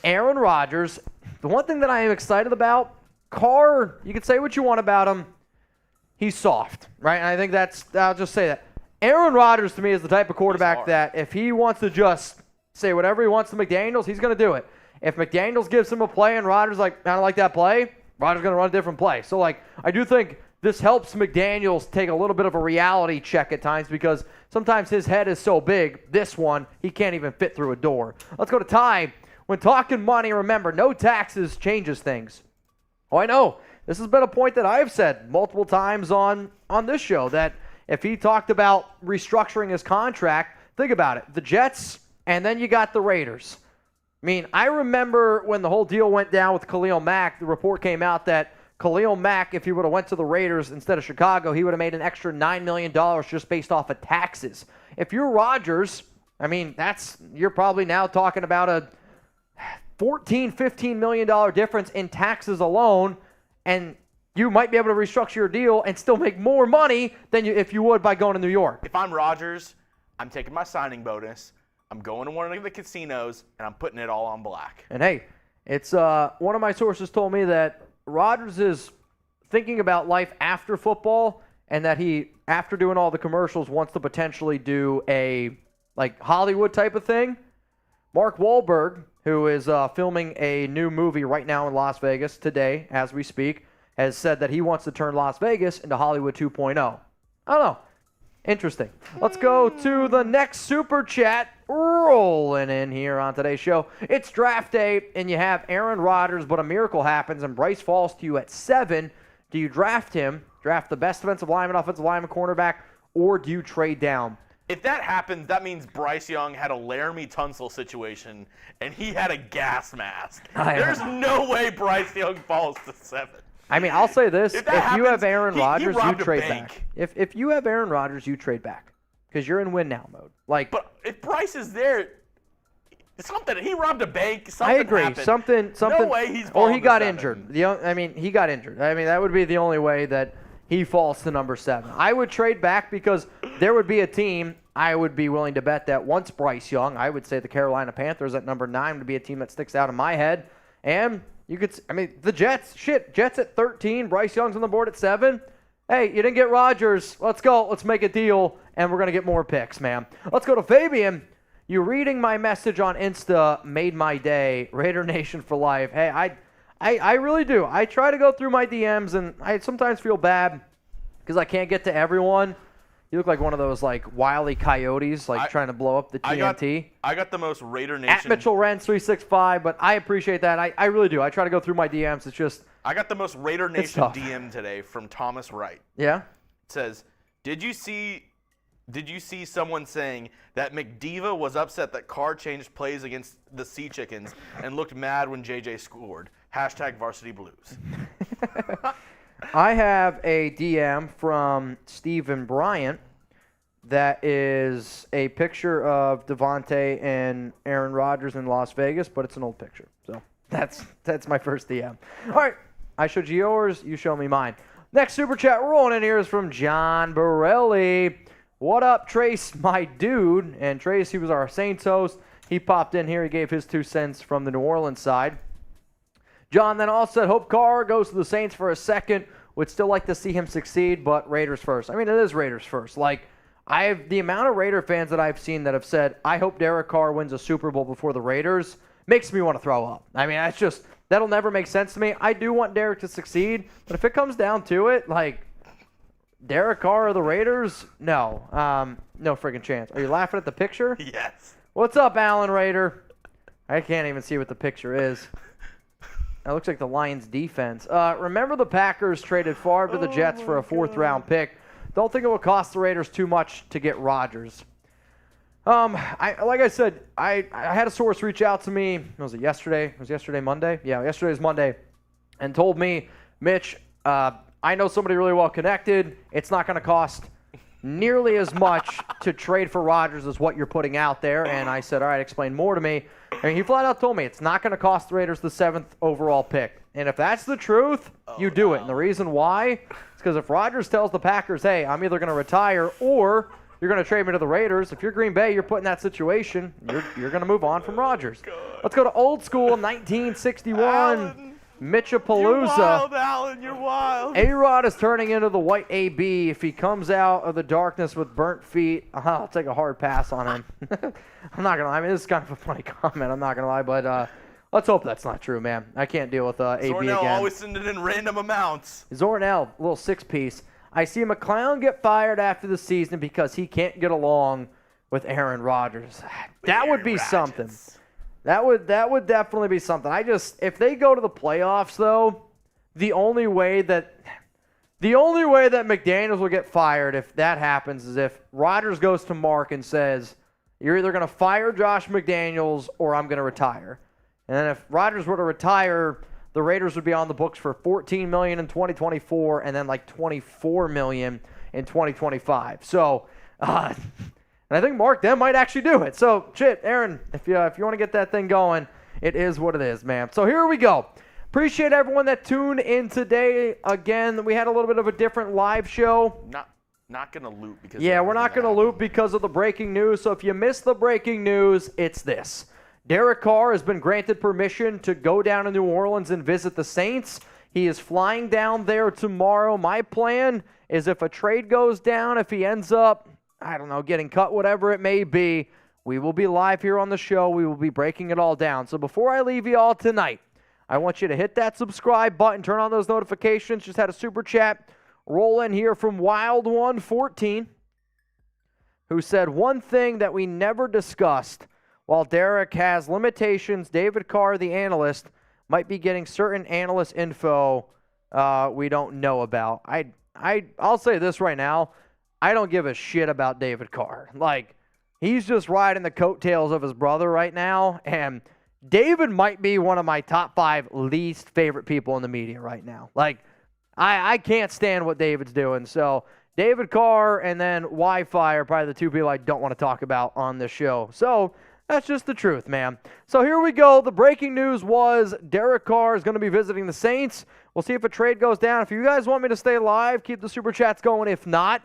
Aaron Rodgers, the one thing that I am excited about, Carr, you can say what you want about him, he's soft, right? And I think I'll just say that. Aaron Rodgers, to me, is the type of quarterback that if he wants to just say whatever he wants to McDaniels, he's going to do it. If McDaniels gives him a play and Rodgers I don't like that play, Rodgers is going to run a different play. So, I do think this helps McDaniels take a little bit of a reality check at times because sometimes his head is so big, this one, he can't even fit through a door. Let's go to Ty. When talking money, remember, no taxes changes things. Oh, I know. This has been a point that I've said multiple times on this show, that if he talked about restructuring his contract, think about it. The Jets, and then you got the Raiders. I mean, I remember when the whole deal went down with Khalil Mack, the report came out that Khalil Mack, if he would have went to the Raiders instead of Chicago, he would have made an extra $9 million just based off of taxes. If you're Rodgers, I mean, you're probably now talking about a $14-15 million difference in taxes alone, and you might be able to restructure your deal and still make more money than if you would by going to New York. If I'm Rodgers, I'm taking my signing bonus, I'm going to one of the casinos, and I'm putting it all on black. And hey, it's one of my sources told me that Rodgers is thinking about life after football, and that he, after doing all the commercials, wants to potentially do a Hollywood type of thing. Mark Wahlberg, who is filming a new movie right now in Las Vegas today as we speak, has said that he wants to turn Las Vegas into Hollywood 2.0. I don't know. Interesting. Let's go to the next super chat rolling in here on today's show. It's draft day, and you have Aaron Rodgers, but a miracle happens, and Bryce falls to you at 7. Do you draft him, draft the best offensive lineman, cornerback, or do you trade down? If that happens, that means Bryce Young had a Laramie Tunsil situation, and he had a gas mask. There's no way Bryce Young falls to 7. I mean, I'll say this. If you have Aaron he Rodgers, you robbed a trade bank. back. If you have Aaron Rodgers, you trade back because you're in win now mode. But if Bryce is there, he robbed a bank. I agree. Happened. Something. No way he's or he falling got to 7. injured. He got injured. I mean, that would be the only way that he falls to number 7. I would trade back because there would be a team I would be willing to bet that once Bryce Young, I would say the Carolina Panthers at number 9 would be a team that sticks out in my head. And the Jets, Jets at 13, Bryce Young's on the board at 7. Hey, you didn't get Rodgers. Let's go. Let's make a deal, and we're going to get more picks, man. Let's go to Fabian. You reading my message on Insta made my day. Raider Nation for life. Hey, I really do. I try to go through my DMs, and I sometimes feel bad because I can't get to everyone. You look like one of those Wile E. Coyotes, trying to blow up the TNT. I got the most Raider Nation. At Mitchell Renz 365, but I appreciate that. I really do. I try to go through my DMs. It's just I got the most Raider Nation DM today from Thomas Wright. Yeah. It says, Did you see someone saying that McDiva was upset that Carr changed plays against the Sea Chickens and looked mad when JJ scored? #VarsityBlues. I have a DM from Stephen Bryant that is a picture of Devontae and Aaron Rodgers in Las Vegas, but it's an old picture. So that's my first DM. All right, I showed you yours, you show me mine. Next super chat rolling in here is from John Borelli. What up, Trace, my dude? And Trace, he was our Saints host. He popped in here. He gave his 2 cents from the New Orleans side. John then also said, hope Carr goes to the Saints for a second. Would still like to see him succeed, but Raiders first. I mean, it is Raiders first. I have the amount of Raider fans that I've seen that have said, I hope Derek Carr wins a Super Bowl before the Raiders, makes me want to throw up. I mean, That'll never make sense to me. I do want Derek to succeed, but if it comes down to it, like, Derek Carr or the Raiders? No. No friggin' chance. Are you laughing at the picture? Yes. What's up, Alan Raider? I can't even see what the picture is. That looks like the Lions' defense. Remember the Packers traded Favre to the Jets for a fourth-round pick. Don't think it will cost the Raiders too much to get Rodgers. Like I said, I had a source reach out to me. Was it yesterday? Was yesterday Monday? Yeah, yesterday was Monday, and told me, Mitch, I know somebody really well connected. It's not going to cost nearly as much to trade for Rodgers as what you're putting out there. And I said, all right, explain more to me. And he flat out told me it's not going to cost the Raiders the 7th overall pick. And if that's the truth, you do it. And the reason why is because if Rodgers tells the Packers, hey, I'm either going to retire or you're going to trade me to the Raiders, if you're Green Bay, you're put in that situation, you're going to move on from Rodgers. Let's go to old school 1961. Mitchapalooza. You're wild, Alan. You're wild. A-Rod is turning into the white AB. If he comes out of the darkness with burnt feet, I'll take a hard pass on him. I'm not going to lie. I mean, this is kind of a funny comment. I'm not going to lie, but let's hope that's not true, man. I can't deal with AB Zornell again. always sending in random amounts. Zornell, little six-piece. I see McClown get fired after the season because he can't get along with Aaron Rodgers. That would be something. That would definitely be something. If they go to the playoffs though, the only way that McDaniels will get fired if that happens is if Rodgers goes to Mark and says, you're either going to fire Josh McDaniels or I'm going to retire. And then if Rodgers were to retire, the Raiders would be on the books for $14 million in 2024 and then like $24 million in 2025. So, and I think Mark then might actually do it. So, shit, Aaron, if you want to get that thing going, it is what it is, man. So here we go. Appreciate everyone that tuned in today. Again, we had a little bit of a different live show. Not gonna loop because we're not gonna loop because of the breaking news. So if you missed the breaking news, it's this. Derek Carr has been granted permission to go down to New Orleans and visit the Saints. He is flying down there tomorrow. My plan is if a trade goes down, if he ends up, I don't know, getting cut, whatever it may be, we will be live here on the show. We will be breaking it all down. So before I leave you all tonight, I want you to hit that subscribe button, turn on those notifications. Just had a super chat roll in here from Wild114, who said, one thing that we never discussed, while Derek has limitations, David Carr, the analyst, might be getting certain analyst info we don't know about. I'll say this right now. I don't give a shit about David Carr. Like, he's just riding the coattails of his brother right now, and David might be one of my top 5 least favorite people in the media right now. Like, I can't stand what David's doing. So, David Carr and then Wi-Fi are probably the two people I don't want to talk about on this show. So, that's just the truth, man. So, here we go. The breaking news was Derek Carr is going to be visiting the Saints. We'll see if a trade goes down. If you guys want me to stay live, keep the super chats going. If not,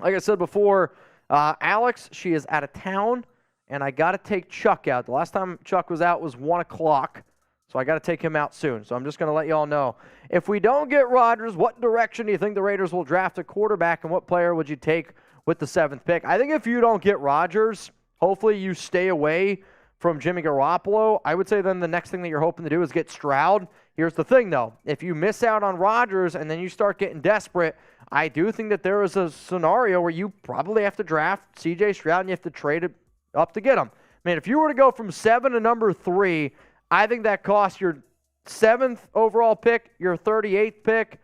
like I said before, Alex, she is out of town, and I got to take Chuck out. The last time Chuck was out was 1 o'clock, so I got to take him out soon. So I'm just going to let you all know. If we don't get Rodgers, what direction do you think the Raiders will draft a quarterback, and what player would you take with the 7th pick? I think if you don't get Rodgers, hopefully you stay away from Jimmy Garoppolo. I would say then the next thing that you're hoping to do is get Stroud. Here's the thing, though. If you miss out on Rodgers and then you start getting desperate, I do think that there is a scenario where you probably have to draft C.J. Stroud and you have to trade it up to get him. I mean, if you were to go from 7 to number 3, I think that costs your 7th overall pick, your 38th pick,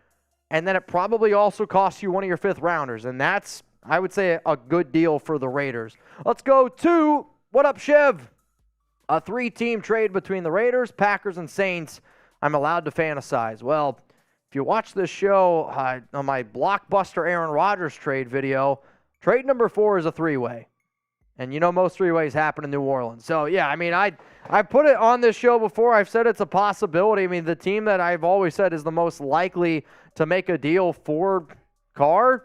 and then it probably also costs you one of your 5th rounders. And that's, I would say, a good deal for the Raiders. Let's go to, what up, Chev? A 3-team trade between the Raiders, Packers, and Saints. I'm allowed to fantasize. Well, if you watch this show on my blockbuster Aaron Rodgers trade video, trade number 4 is a 3-way. And you know most 3-ways happen in New Orleans. So, yeah, I mean, I put it on this show before. I've said it's a possibility. I mean, the team that I've always said is the most likely to make a deal for Carr,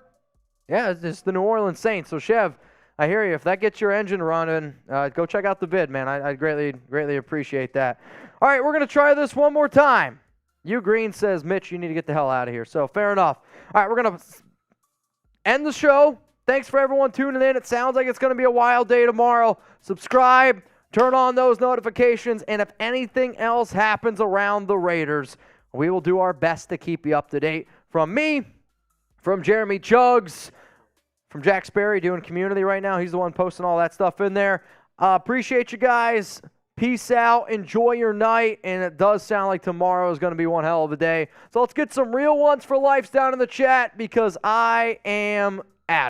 yeah, it's the New Orleans Saints. So, Chev, I hear you. If that gets your engine running, go check out the vid, man. I'd greatly appreciate that. All right, we're going to try this one more time. Hugh Green says, Mitch, you need to get the hell out of here. So, fair enough. All right, we're going to end the show. Thanks for everyone tuning in. It sounds like it's going to be a wild day tomorrow. Subscribe, Turn on those notifications, and if anything else happens around the Raiders, we will do our best to keep you up to date. From me, from Jeremy Chugs, from Jack Sperry doing community right now. He's the one posting all that stuff in there. Appreciate you guys. Peace out. Enjoy your night. And it does sound like tomorrow is going to be one hell of a day. So let's get some real ones for life down in the chat because I am